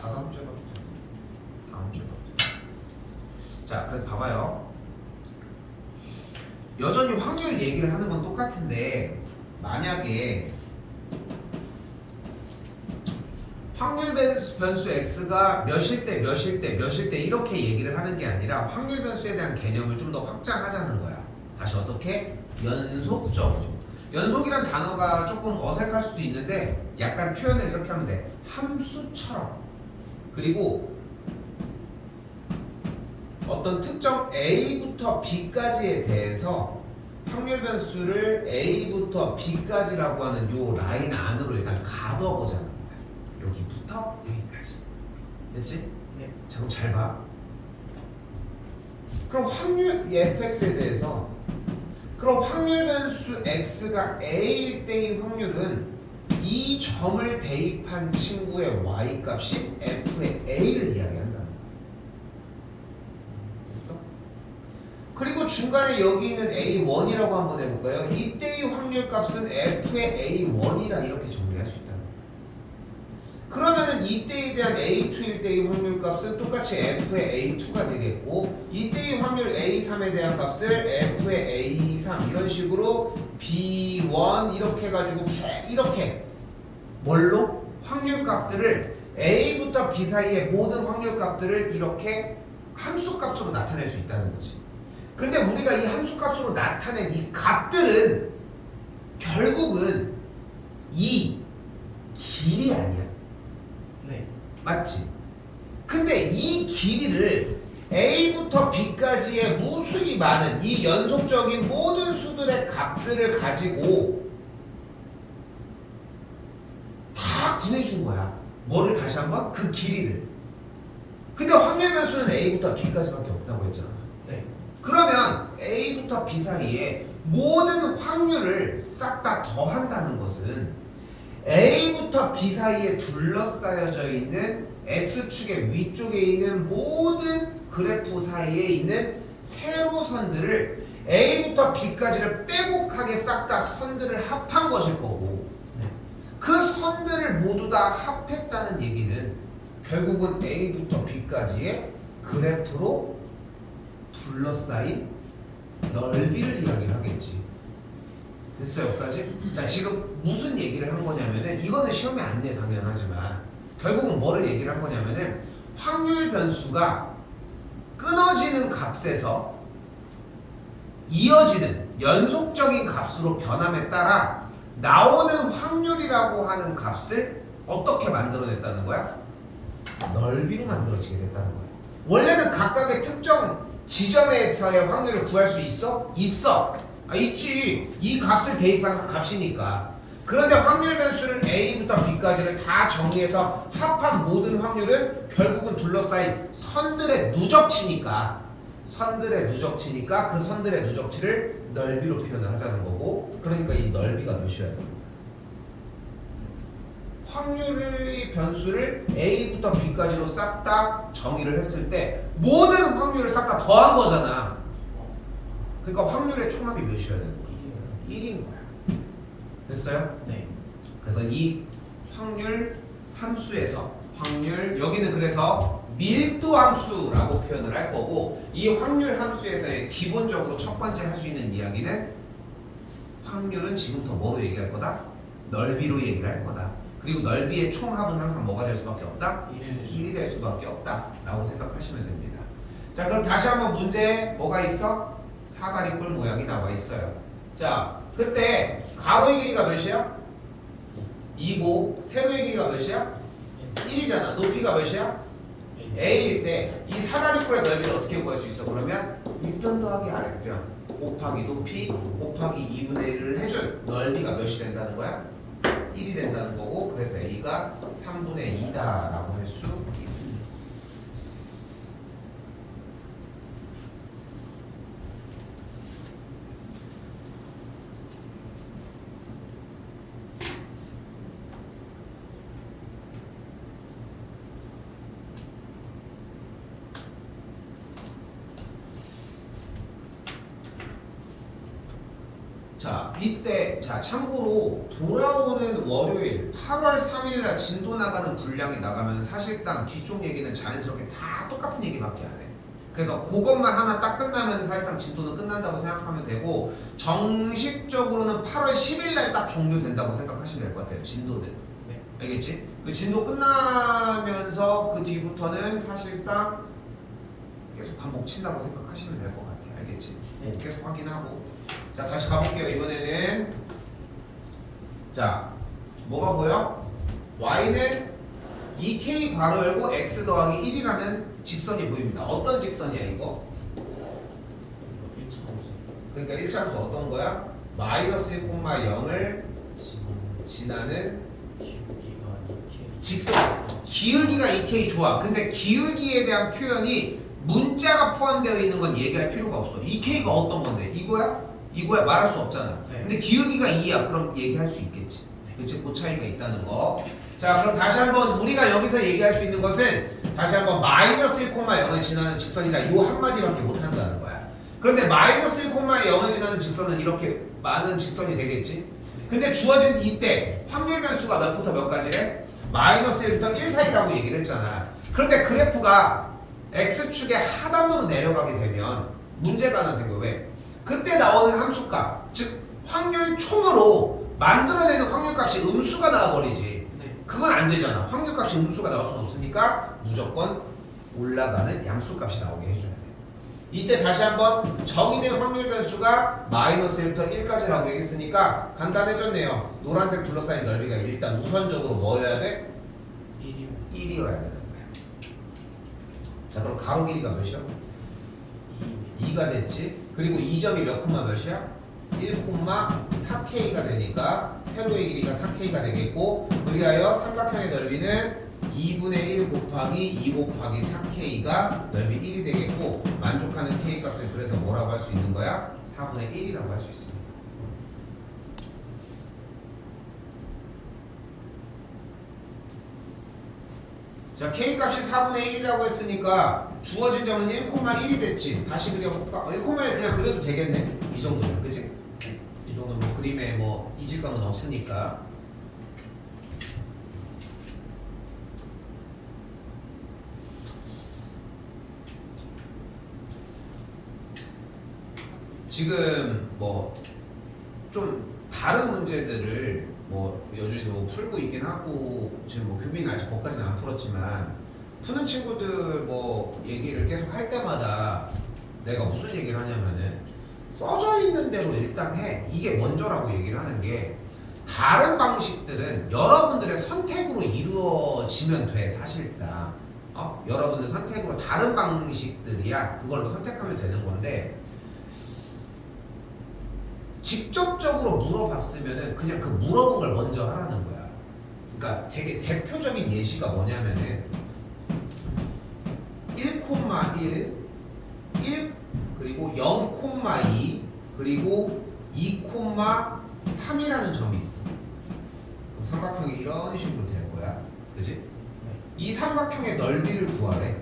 다음 주에 봐도 돼. 다음 주에 봐도 돼. 자, 그래서 봐봐요. 여전히 확률 얘기를 하는 건 똑같은데 만약에 확률 변수 x가 몇일 때 이렇게 얘기를 하는 게 아니라 확률 변수에 대한 개념을 좀 더 확장하자는 거야. 다시 어떻게? 연속적으로. 연속이란 단어가 조금 어색할 수도 있는데 약간 표현을 이렇게 하면 돼. 함수처럼. 그리고 어떤 특정 A부터 B까지에 대해서 확률 변수를 A부터 B까지라고 하는 요 라인 안으로 일단 가둬보자는 거야. 여기부터 여기까지. 됐지? 네. 자, 그럼 잘 봐. 그럼 확률 fx에 대해서 그럼 확률 변수 x가 a일 때의 확률은 이 점을 대입한 친구의 y 값이 f의 a를 이야기한다. 됐어? 그리고 중간에 여기 있는 a1이라고 한번 해볼까요? 이때의 확률 값은 f의 a1이다 이렇게 정리할 수 있다. 그러면은 이때에 대한 A2일 때의 확률 값은 똑같이 F의 A2가 되겠고 이때의 확률 A3에 대한 값을 F의 A3 이런 식으로 B1 이렇게 해가지고 이렇게 뭘로? 확률 값들을 A부터 B 사이의 모든 확률 값들을 이렇게 함수 값으로 나타낼 수 있다는 거지. 근데 우리가 이 함수 값으로 나타낸 이 값들은 결국은 이 길이 아니야. 네. 맞지? 근데 이 길이를 A부터 B까지의 무수히 많은 이 연속적인 모든 수들의 값들을 가지고 다 구해준 거야. 뭐를 다시 한번? 그 길이를. 근데 확률 변수는 A부터 B까지밖에 없다고 했잖아. 네. 그러면 A부터 B 사이에 모든 확률을 싹 다 더한다는 것은 A부터 B 사이에 둘러싸여져 있는 X축의 위쪽에 있는 모든 그래프 사이에 있는 세로선들을 A부터 B까지를 빼곡하게 싹 다 선들을 합한 것일 거고 네. 그 선들을 모두 다 합했다는 얘기는 결국은 A부터 B까지의 그래프로 둘러싸인 넓이를 이야기를 하겠지. 됐어요, 여기까지? 자, 지금 무슨 얘기를 한 거냐면은 이거는 시험에 안 내 당연하지만 결국은 뭐를 얘기를 한 거냐면은 확률 변수가 끊어지는 값에서 이어지는 연속적인 값으로 변함에 따라 나오는 확률이라고 하는 값을 어떻게 만들어냈다는 거야? 넓이로 만들어지게 됐다는 거야. 원래는 각각의 특정 지점에서의 확률을 구할 수 있어? 있어. 있지. 이 값을 대입한 값이니까. 그런데 확률 변수는 A부터 B까지를 다 정리해서 합한 모든 확률은 결국은 둘러싸인 선들의 누적치니까 그 선들의 누적치를 넓이로 표현을 하자는 거고 그러니까 이 넓이가 몇이어야 돼? 확률의 변수를 A부터 B까지로 싹 다 정의를 했을 때 모든 확률을 싹 다 더한 거잖아. 그러니까 확률의 총합이 몇이어야 되는 거야? 1인 거야. 됐어요? 네. 그래서 이 확률 함수에서 여기는 그래서 밀도 함수라고 표현을 할 거고 이 확률 함수에서의 기본적으로 첫 번째 할 수 있는 이야기는 확률은 지금부터 뭐로 얘기할 거다? 넓이로 얘기를 할 거다. 그리고 넓이의 총합은 항상 뭐가 될 수밖에 없다? 1이 될 수밖에 없다 라고 생각하시면 됩니다. 자, 그럼 다시 한번 문제에 뭐가 있어? 사다리 꼴 모양이 나와 있어요. 자, 그때 가로의 길이가 몇이야? 2고 세로의 길이가 몇이야? 1이잖아. 높이가 몇이야? A일 때 이 사다리 꼴의 넓이를 어떻게 구할 수 있어? 그러면 윗변 더하기 아랫변 곱하기 높이 곱하기 2분의 1을 해준 넓이가 몇이 된다는 거야? 1이 된다는 거고 그래서 A가 3분의 2다라고 할 수 있습니다. 자, 이때 자 참고로 돌아오는 월요일 8월 3일날 진도 나가는 분량이 나가면 사실상 뒤쪽 얘기는 자연스럽게 다 똑같은 얘기밖에 안 해. 그래서 그것만 하나 딱 끝나면 사실상 진도는 끝난다고 생각하면 되고 정식적으로는 8월 10일날 딱 종료된다고 생각하시면 될 것 같아요. 진도는. 네. 알겠지? 그 진도 끝나면서 그 뒤부터는 사실상 계속 반복 친다고 생각하시면 될 것 같아요. 알겠지? 네. 계속 확인하고. 자, 다시 가볼게요. 이번에는 자, 뭐가 보여? y는 2k 괄호 열고 x 더하기 1이라는 직선이 보입니다. 어떤 직선이야 이거? 1차 함수 그러니까 1차 함수 어떤 거야? 마이너스 1, 0을 지나는 기울기가 2k 직선. 기울기가 2k 좋아. 근데 기울기에 대한 표현이 문자가 포함되어 있는 건 얘기할 필요가 없어. 2k가 어떤 건데? 이거야? 이거야? 말할 수 없잖아. 네. 근데 기울기가 2야. 그럼 얘기할 수 있겠지. 그치? 그 차이가 있다는 거. 자, 그럼 다시 한번 우리가 여기서 얘기할 수 있는 것은 다시 한번 마이너스 1, 0을 지나는 직선이다. 이 한마디밖에 못 한다는 거야. 그런데 마이너스 1, 0을 지나는 직선은 이렇게 많은 직선이 되겠지? 근데 주어진 이때 확률 변수가 몇부터 몇까지래? 마이너스 1부터 1 사이라고 얘기를 했잖아. 그런데 그래프가 x축의 하단으로 내려가게 되면 문제가 하나 생겨. 왜? 그때 나오는 함수값, 즉 확률 총으로 만들어내는 확률값이 음수가 나와버리지. 네. 그건 안 되잖아. 확률값이 음수가 나올 수는 없으니까 무조건 올라가는 양수값이 나오게 해줘야 돼. 이때 다시 한번 정의된 확률 변수가 마이너스 1부터 1까지라고 얘기했으니까 간단해졌네요. 노란색 둘러싸인 넓이가 일단 우선적으로 뭐여야 돼? 1이요 1이어야 되는 거야. 자, 그럼 가로 길이가 몇이야? 2가 됐지. 그리고 이 점이 몇 콤마 몇이야? 1,4k가 되니까 세로의 길이가 4k가 되겠고, 그리하여 삼각형의 넓이는 2분의 1 곱하기 2 곱하기 4k가 넓이 1이 되겠고, 만족하는 k 값을 그래서 뭐라고 할 수 있는 거야? 4분의 1이라고 할 수 있습니다. 자, k 값이 4분의 1이라고 했으니까 주어진 점은 1,1이 됐지. 다시 그려볼까? 1,1 그냥 그려도 되겠네. 이 정도면, 그치? 이 정도면 뭐 그림에 뭐 잊을 감은 없으니까. 지금 뭐 좀 다른 문제들을 뭐 여전히 뭐 풀고 있긴 하고, 지금 뭐 교빈 아직 거기까지는 안 풀었지만 푸는 친구들 뭐 얘기를 계속 할 때마다 내가 무슨 얘기를 하냐면은 써져 있는 대로 일단 해. 이게 먼저라고 얘기를 하는 게, 다른 방식들은 여러분들의 선택으로 이루어지면 돼. 사실상 여러분들 선택으로 다른 방식들이야. 그걸로 선택하면 되는 건데, 직접적으로 물어봤으면은 그냥 그 물어본 걸 먼저 하라는 거야. 그러니까 되게 대표적인 예시가 뭐냐면은 1,1, 1 그리고 0,2 그리고 2,3이라는 점이 있어. 그럼 삼각형이 이런 식으로 되는 거야. 그지? 네. 이 삼각형의 넓이를 구하래.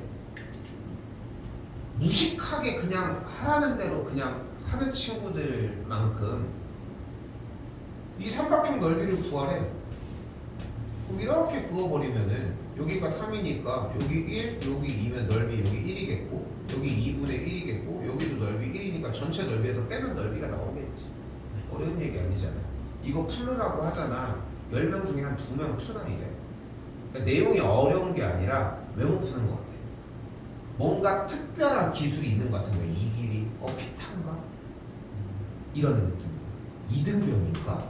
무식하게 그냥 하라는 대로 그냥 하는 친구들만큼 이 삼각형 넓이를 구하래. 그럼 이렇게 그어버리면은 여기가 3이니까 여기 1, 여기 2면 넓이 여기 1이겠고, 여기 2분의 1이겠고, 여기도 넓이 1이니까 전체 넓이에서 빼면 넓이가 나오겠지. 어려운 얘기 아니잖아. 이거 풀으라고 하잖아. 10명 중에 한 2명 푸나 이래. 그러니까 내용이 어려운 게 아니라 외모 푸는 것 같아. 뭔가 특별한 기술이 있는 것 같은 거야. 이 길이 피탄가? 이런 느낌. 이등병인가?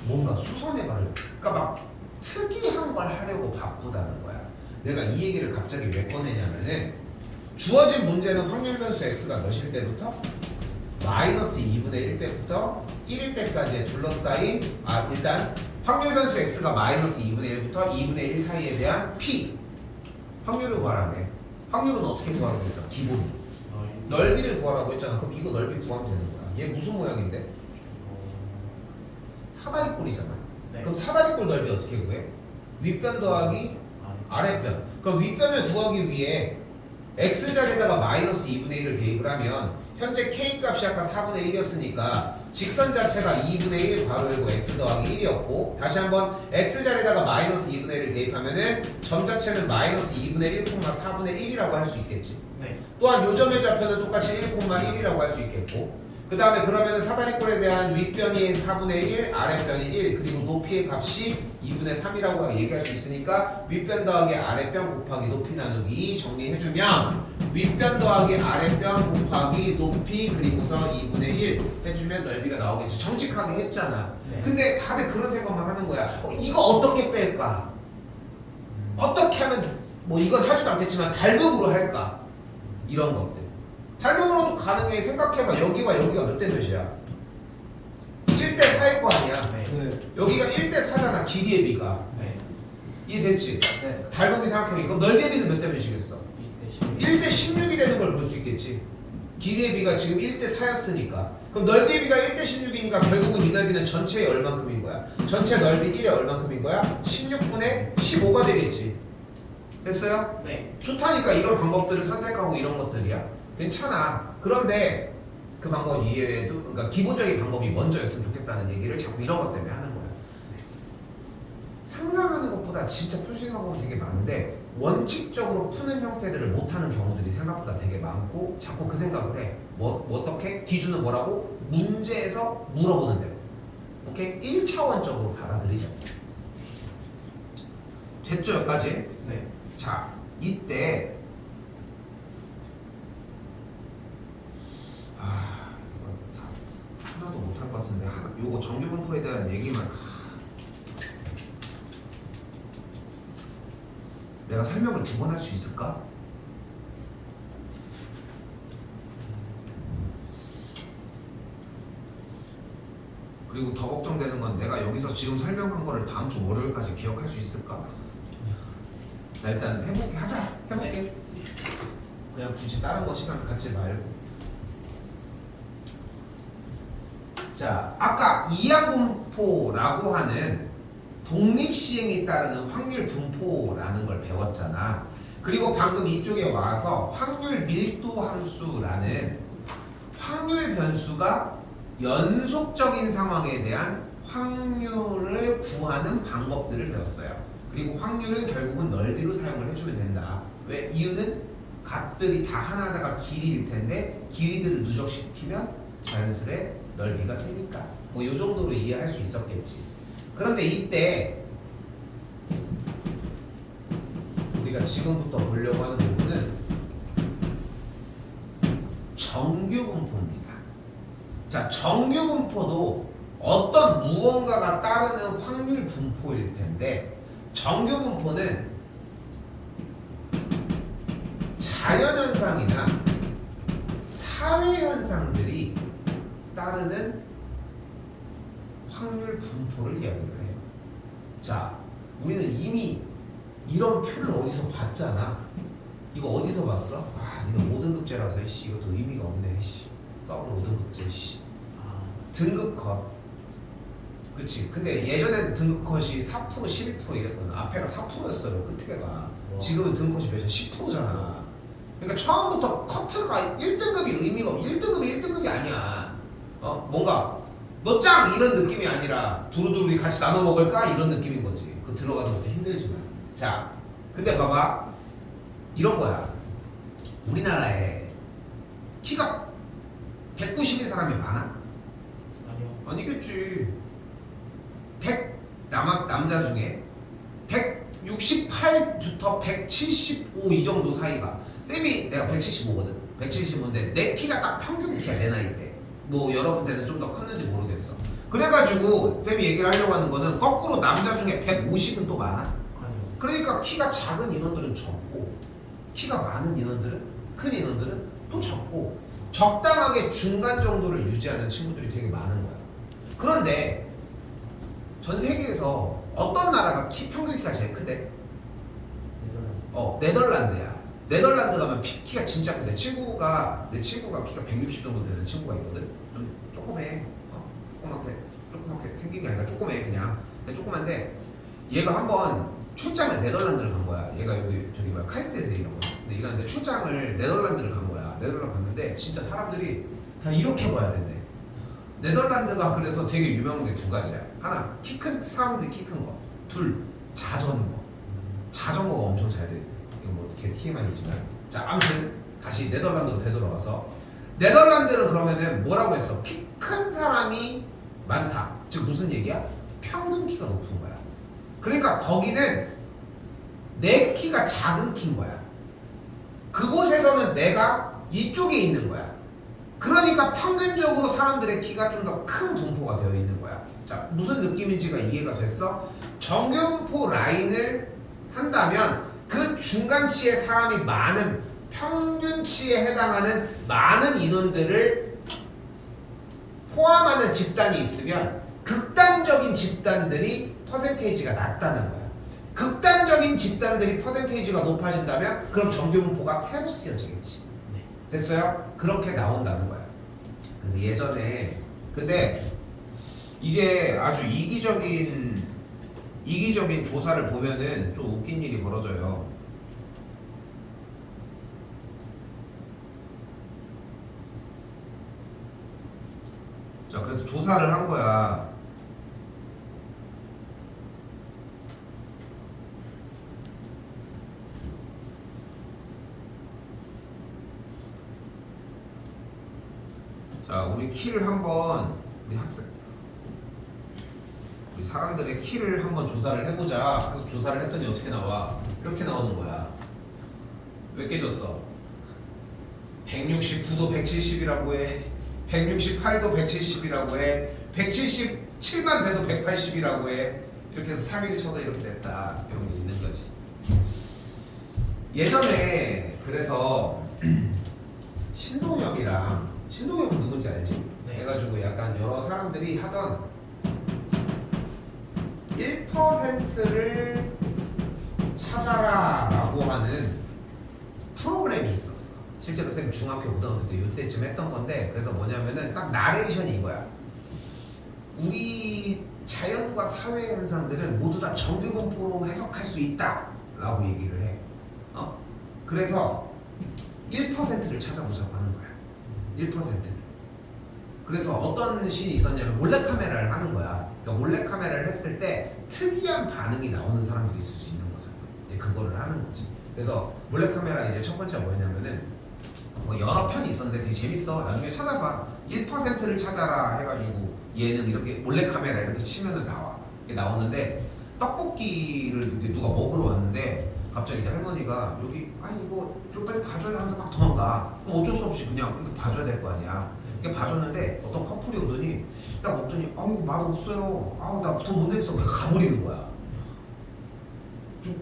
뭔가 수선의 발을, 그러니까 막 특이한 걸 하려고 바쁘다는 거야. 내가 이 얘기를 갑자기 왜 꺼내냐면은, 주어진 문제는 확률 변수 x가 몇일 때부터? 마이너스 2분의 1 때부터 1일 때까지의 둘러싸인, 일단 확률 변수 x가 마이너스 2분의 1부터 2분의 1 사이에 대한 p 확률을 구하라네. 확률은 어떻게 구하라고 했어? 기본 넓이를 구하라고 했잖아. 그럼 이거 넓이 구하면 되는 거야. 얘 무슨 모양인데? 사다리꼴이잖아. 네. 그럼 사다리꼴 넓이 어떻게 구해? 윗변 더하기 아랫변. 그럼 윗변을 구하기 위해 x자리에다가 마이너스 2분의 1을 대입을 하면, 현재 k 값이 아까 4분의 1이었으니까 직선 자체가 2분의 1 괄호 열고 x 더하기 1이었고, 다시 한번 x자리에다가 마이너스 2분의 1을 대입하면은 점 자체는 마이너스 2분의 1, 4분의 1이라고 할 수 있겠지. 네. 또한 요점의 좌표는 똑같이 1,1이라고 할 수 있겠고, 그 다음에 그러면은 사다리꼴에 대한 윗변이 4분의 1, 아랫변이 1, 그리고 높이의 값이 2분의 3이라고 얘기할 수 있으니까 윗변 더하기 아랫변 곱하기 높이 나누기 정리해주면, 윗변 더하기 아랫변 곱하기 높이 그리고서 2분의 1 해주면 넓이가 나오겠지. 정직하게 했잖아. 네. 근데 다들 그런 생각만 하는 거야. 이거 어떻게 뺄까? 어떻게 어떻게 하면 뭐 이건 하지도 않겠지만 달극으로 할까? 이런 것들. 달극으로도 가능해. 생각해봐. 여기와 여기가 몇 대 몇이야? 1대 4일 거 아니야? 네. 네. 여기가 1대 4잖아. 길이의 비가. 네. 이해됐지? 네. 달극이 생각해. 그럼 넓이의 비는 몇 대 몇이겠어? 1대 16이 되는 걸 볼 수 있겠지. 길이의 비가 지금 1대 4였으니까. 그럼 넓이의 비가 1대 16이니까 결국은 이 넓이는 전체의 얼만큼인 거야? 전체 넓이 1의 얼만큼인 거야? 16분의 15가 되겠지. 됐어요? 네. 좋다니까 이런 방법들을 선택하고 이런 것들이야. 괜찮아. 그런데 그 방법 이외에도 그러니까 기본적인 방법이 먼저였으면 좋겠다는 얘기를 자꾸 이런 것 때문에 하는 거야. 상상하는 것보다 진짜 풀 수 있는 방법이 되게 많은데 원칙적으로 푸는 형태들을 못하는 경우들이 생각보다 되게 많고 자꾸 그 생각을 해. 뭐 어떻게? 기준은 뭐라고? 문제에서 물어보는 대로. 오케이? 1차원적으로 받아들이자. 됐죠 여기까지? 네. 자, 이때 이거 다 하나도 못할 것 같은데 요거 정규분포에 대한 얘기만 내가 설명을 2번 할 수 있을까? 그리고 더 걱정되는 건 내가 여기서 지금 설명한 거를 다음 주 월요일까지 기억할 수 있을까? 자 일단 해볼게. 하자. 해볼게. 그냥 굳이 다른 거 시간 갖지 말고. 자 아까 이하분포라고 하는 독립시행이 따르는 확률 분포라는 걸 배웠잖아. 그리고 방금 이쪽에 와서 확률 밀도 함수라는 확률 변수가 연속적인 상황에 대한 확률을 구하는 방법들을 배웠어요. 그리고 확률은 결국은 넓이로 사용을 해주면 된다. 왜? 이유는 값들이 다 하나하나가 길이일 텐데 길이들을 누적시키면 자연스레 넓이가 되니까 뭐 이 정도로 이해할 수 있었겠지. 그런데 이때 우리가 지금부터 보려고 하는 부분은 정규분포입니다. 자, 정규분포도 어떤 무언가가 따르는 확률 분포일 텐데 정규분포는 자연현상이나 사회현상들이 따르는 확률 분포를 이야기를 해요. 자, 우리는 이미 이런 표를 어디서 봤잖아. 이거 어디서 봤어? 아, 니는 5등급제라서 씨, 이것도 의미가 없네. 씨, 썩은 5등급제. 씨. 등급 컷. 그치. 근데 예전엔 등급 컷이 4%, 11% 이랬거든. 앞에가 4%였어요. 끝에가. 지금은 등급 컷이 몇이야? 10%잖아. 그러니까 처음부터 커트가 1등급이 의미가 없어. 1등급이 1등급이 아니야. 뭔가 너 짱! 이런 느낌이 아니라 두루두루 우리 같이 나눠 먹을까? 이런 느낌인 거지. 그거 들어가는 것도 힘들지만. 자, 근데 봐봐. 이런 거야. 우리나라에 키가 190인 사람이 많아? 아니요. 아니겠지. 남자 중에 168부터 175 이 정도 사이가. 쌤이 내가 175거든. 175인데 내 키가 딱 평균 키야, 내 나이 때. 뭐 여러분들은 좀 더 컸는지 모르겠어. 그래가지고 쌤이 얘기를 하려고 하는 거는 거꾸로 남자 중에 150은 또 많아? 아니요. 그러니까 키가 작은 인원들은 적고 키가 많은 인원들은, 큰 인원들은 또 적고 적당하게 중간 정도를 유지하는 친구들이 되게 많은 거야. 그런데 전 세계에서 어떤 나라가 평균 키가 제일 크대? 네덜란드야. 네덜란드 가면 키가 진짜 크대. 내 친구가 키가 160 정도 되는 친구가 있거든. 좀 조그매. 조그맣게 생긴 게 아니라 조그매 그냥. 근데 조그만데 얘가 한번 출장을 네덜란드를 간 거야. 얘가 여기 저기 뭐야 카이스트에서 일하거든. 근데 일하는데 출장을 네덜란드를 간 거야. 네덜란드 갔는데 진짜 사람들이 다 이렇게 봐야 된대. 네덜란드가 그래서 되게 유명한 게 두 가지야. 하나, 키 큰 사람들이 키 큰 거. 둘, 자전거. 자전거가 엄청 잘 돼. 이거 뭐 개 TMI이지만. 자, 아무튼 다시 네덜란드로 되돌아와서 네덜란드는 그러면은 뭐라고 했어? 키 큰 사람이 많다. 즉 무슨 얘기야? 평균 키가 높은 거야. 그러니까 거기는 내 키가 작은 키인 거야. 그곳에서는 내가 이쪽에 있는 거야. 그러니까 평균적으로 사람들의 키가 좀 더 큰 분포가 되어 있는 거야. 자, 무슨 느낌인지가 이해가 됐어? 정규분포 라인을 한다면 그 그 중간치의 사람이 많은 평균치에 해당하는 많은 인원들을 포함하는 집단이 있으면 극단적인 집단들이 퍼센테이지가 낮다는 거야. 극단적인 집단들이 퍼센테이지가 높아진다면 그럼 정규분포가 새로 쓰여지겠지. 네. 됐어요? 그렇게 나온다는 거야. 그래서 예전에 근데 이게 아주 이기적인 조사를 보면은 좀 웃긴 일이 벌어져요. 자, 그래서 조사를 한 거야. 자, 우리 키를 한번 우리 사람들의 키를 한번 조사를 해보자. 그래서 조사를 했더니 어떻게 나와? 이렇게 나오는 거야. 몇 개 줬어? 169도 170이라고 해. 168도 170이라고 해. 177만 돼도 180이라고 해. 이렇게 해서 상위를 쳐서 이렇게 됐다. 이런 게 있는 거지. 예전에 그래서 신동엽은 누군지 알지? 네. 해가지고 약간 여러 사람들이 하던 1%를 찾아라 라고 하는 프로그램이 있었어. 실제로 쌤 중학교 고등학교 때 이때쯤 했던 건데, 그래서 뭐냐면은 딱 나레이션이 이거야. 우리 자연과 사회 현상들은 모두 다 정규분포로 해석할 수 있다 라고 얘기를 해. 그래서 1%를 찾아보자고 하는 거야. 1%를. 그래서 어떤 신이 있었냐면 몰래카메라를 하는 거야. 그러니까 몰래카메라를 했을 때 특이한 반응이 나오는 사람들이 있을 수 있는 거잖아. 그거를 하는 거지. 그래서 몰래카메라 이제 첫 번째가 뭐냐면은 뭐 여러 편이 있었는데 되게 재밌어. 나중에 찾아봐. 1%를 찾아라 해가지고 얘는 이렇게 몰래카메라 이렇게 치면은 나와. 이게 나오는데 떡볶이를 이렇게 누가 먹으러 왔는데 갑자기 이제 할머니가 여기 이거 좀 빨리 봐줘야 하면서 막 도망가. 그럼 어쩔 수 없이 그냥 이렇게 봐줘야 될 거 아니야. 이렇게 봐줬는데 어떤 커플이 오더니 딱 먹더니 이거 맛 없어요. 나 더 못 내겠어. 그냥 가버리는 거야.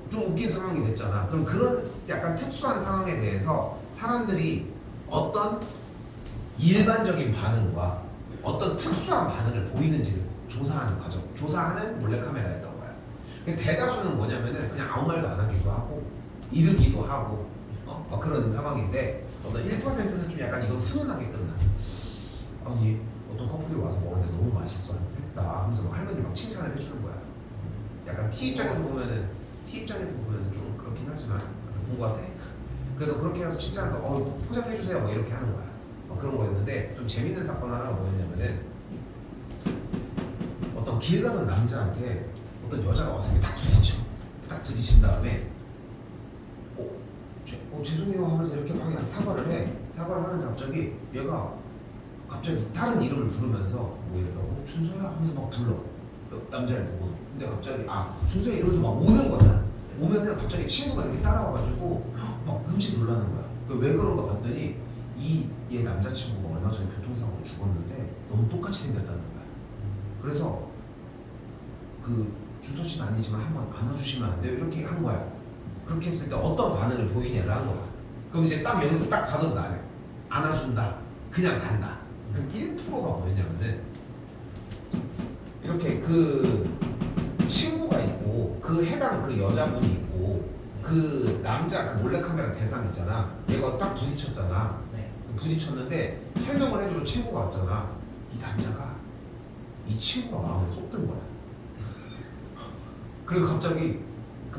좀 웃긴 상황이 됐잖아. 그럼 그런 약간 특수한 상황에 대해서 사람들이 어떤 일반적인 반응과 어떤 특수한 반응을 보이는지를 조사하는 과정. 조사하는 몰래카메라였던 거야. 대다수는 뭐냐면은 그냥 아무 말도 안 하기도 하고 이르기도 하고 막 그런 상황인데 어떤 1%는 좀 약간 이건 훈훈하게 끝나. 아니 어떤 커플이 와서 먹었는데 너무 맛있어 했다 하면서 막 할머니 막 칭찬을 해주는 거야. 약간 T 입장에서 보면은 좀 그렇긴 하지만 본 거 같아. 그래서 그렇게 해서 칭찬을 포장해 주세요 막 이렇게 하는 거야. 그런 거였는데 좀 재밌는 사건 하나가 뭐였냐면은 어떤 길 가던 남자한테 어떤 여자가 와서 이렇게 딱 부딪힌 다음에 죄송해요 하면서 이렇게 막 사과를 하는데 갑자기 얘가 갑자기 다른 이름을 부르면서 뭐 이래서 준서야 하면서 막 불러. 남자를 보고. 근데 갑자기 준서야 이러면서 막 오는 거잖아. 오면은 갑자기 친구가 이렇게 따라와가지고 막 끔찍 놀라는 거야. 왜 그런가 봤더니 얘 남자친구가 얼마 전에 교통사고로 죽었는데 너무 똑같이 생겼다는 거야. 그래서 준서 씨는 아니지만 한번 안아주시면 안 돼요? 이렇게 한 거야. 그렇게 했을 때 어떤 반응을 보이냐를 한 거야. 그럼 이제 딱 여기서 딱 봐도 나네. 안아준다. 그냥 간다. 그럼 1%가 뭐였냐면은 이렇게 그 친구가 있고 해당 여자분이 있고 그 남자 몰래카메라 대상 있잖아. 얘가 와서 딱 부딪혔잖아. 네. 부딪혔는데 설명을 해주러 친구가 왔잖아. 이 남자가 이 친구가 마음에 쏙 든 거야. 그래서 갑자기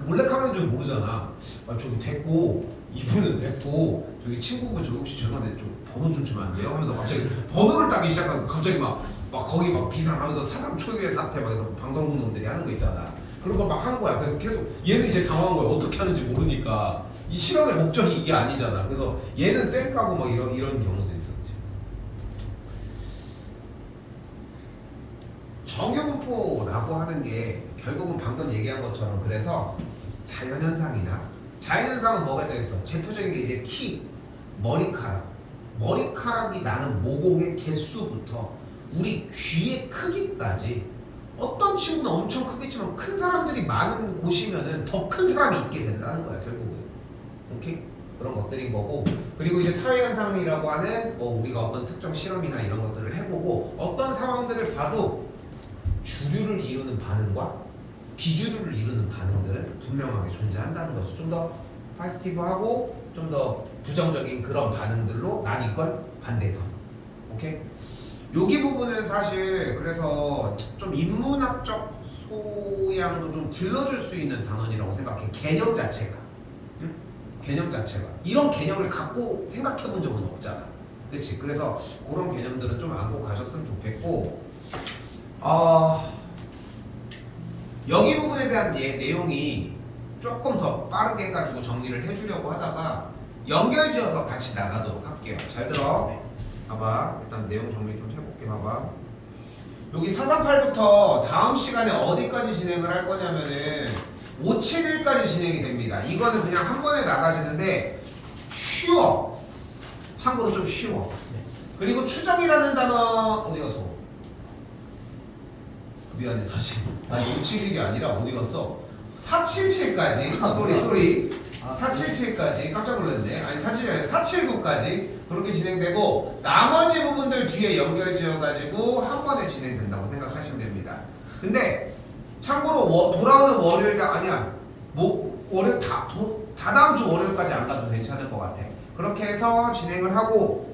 몰래카메라인 줄 모르잖아. 저기 됐고 이분은 됐고 저기 친구분 저기 혹시 죄송한데 좀 번호 좀 주면 안 돼요? 하면서 갑자기 번호를 따기 시작하고 갑자기 막 거기 막 비상하면서 사상 초유의 사태 막 해서 방송국 놈들이 하는 거 있잖아. 그런 거 막 한 거야. 그래서 계속 얘는 이제 당황한 거야. 어떻게 하는지 모르니까 이 실험의 목적이 이게 아니잖아. 그래서 얘는 쌩까고 막 이런 경우도 있었지. 정규분포라고 하는 게 결국은 방금 얘기한 것처럼 그래서 자연현상은 뭐가 되겠어? 대표적인 게 이제 키, 머리카락이 나는 모공의 개수부터 우리 귀의 크기까지 어떤 친구는 엄청 크겠지만 큰 사람들이 많은 곳이면은 더 큰 사람이 있게 된다는 거야 결국은. 오케이? 그런 것들인 거고 그리고 이제 사회현상이라고 하는 뭐 우리가 어떤 특정 실험이나 이런 것들을 해보고 어떤 상황들을 봐도 주류를 이루는 반응과 비주류를 이루는 반응들은 분명하게 존재한다는 거죠. 좀 더 포지티브하고 좀 더 부정적인 그런 반응들로 나뉘건 반대건. 오케이? 여기 부분은 사실 그래서 좀 인문학적 소양도 좀 길러줄 수 있는 단원이라고 생각해. 개념 자체가. 응? 개념 자체가. 이런 개념을 갖고 생각해 본 적은 없잖아. 그치? 그래서 그런 개념들은 좀 알고 가셨으면 좋겠고 여기 부분에 대한 내용이 조금 더 빠르게 해가지고 정리를 해주려고 하다가 연결지어서 같이 나가도록 할게요. 잘 들어. 네. 봐봐. 일단 내용 정리 좀 해볼게. 봐봐. 여기 438부터 다음 시간에 어디까지 진행을 할 거냐면은 571까지 진행이 됩니다. 이거는 그냥 한 번에 나가지는데 쉬워. 참고로 좀 쉬워. 네. 그리고 추정이라는 단어 어디 갔어? 미안해 다시. 아니 571이 아니라 어디 갔어? 477까지. 소리. 477까지 깜짝 놀랐네. 아니 477이 아니라 479까지 그렇게 진행되고 나머지 부분들 뒤에 연결 지어가지고 한 번에 진행된다고 생각하시면 됩니다. 근데 참고로 돌아오는 월요일 아니야. 뭐 월요일 다 다다음 주 월요일까지 안 가도 괜찮을 것 같아. 그렇게 해서 진행을 하고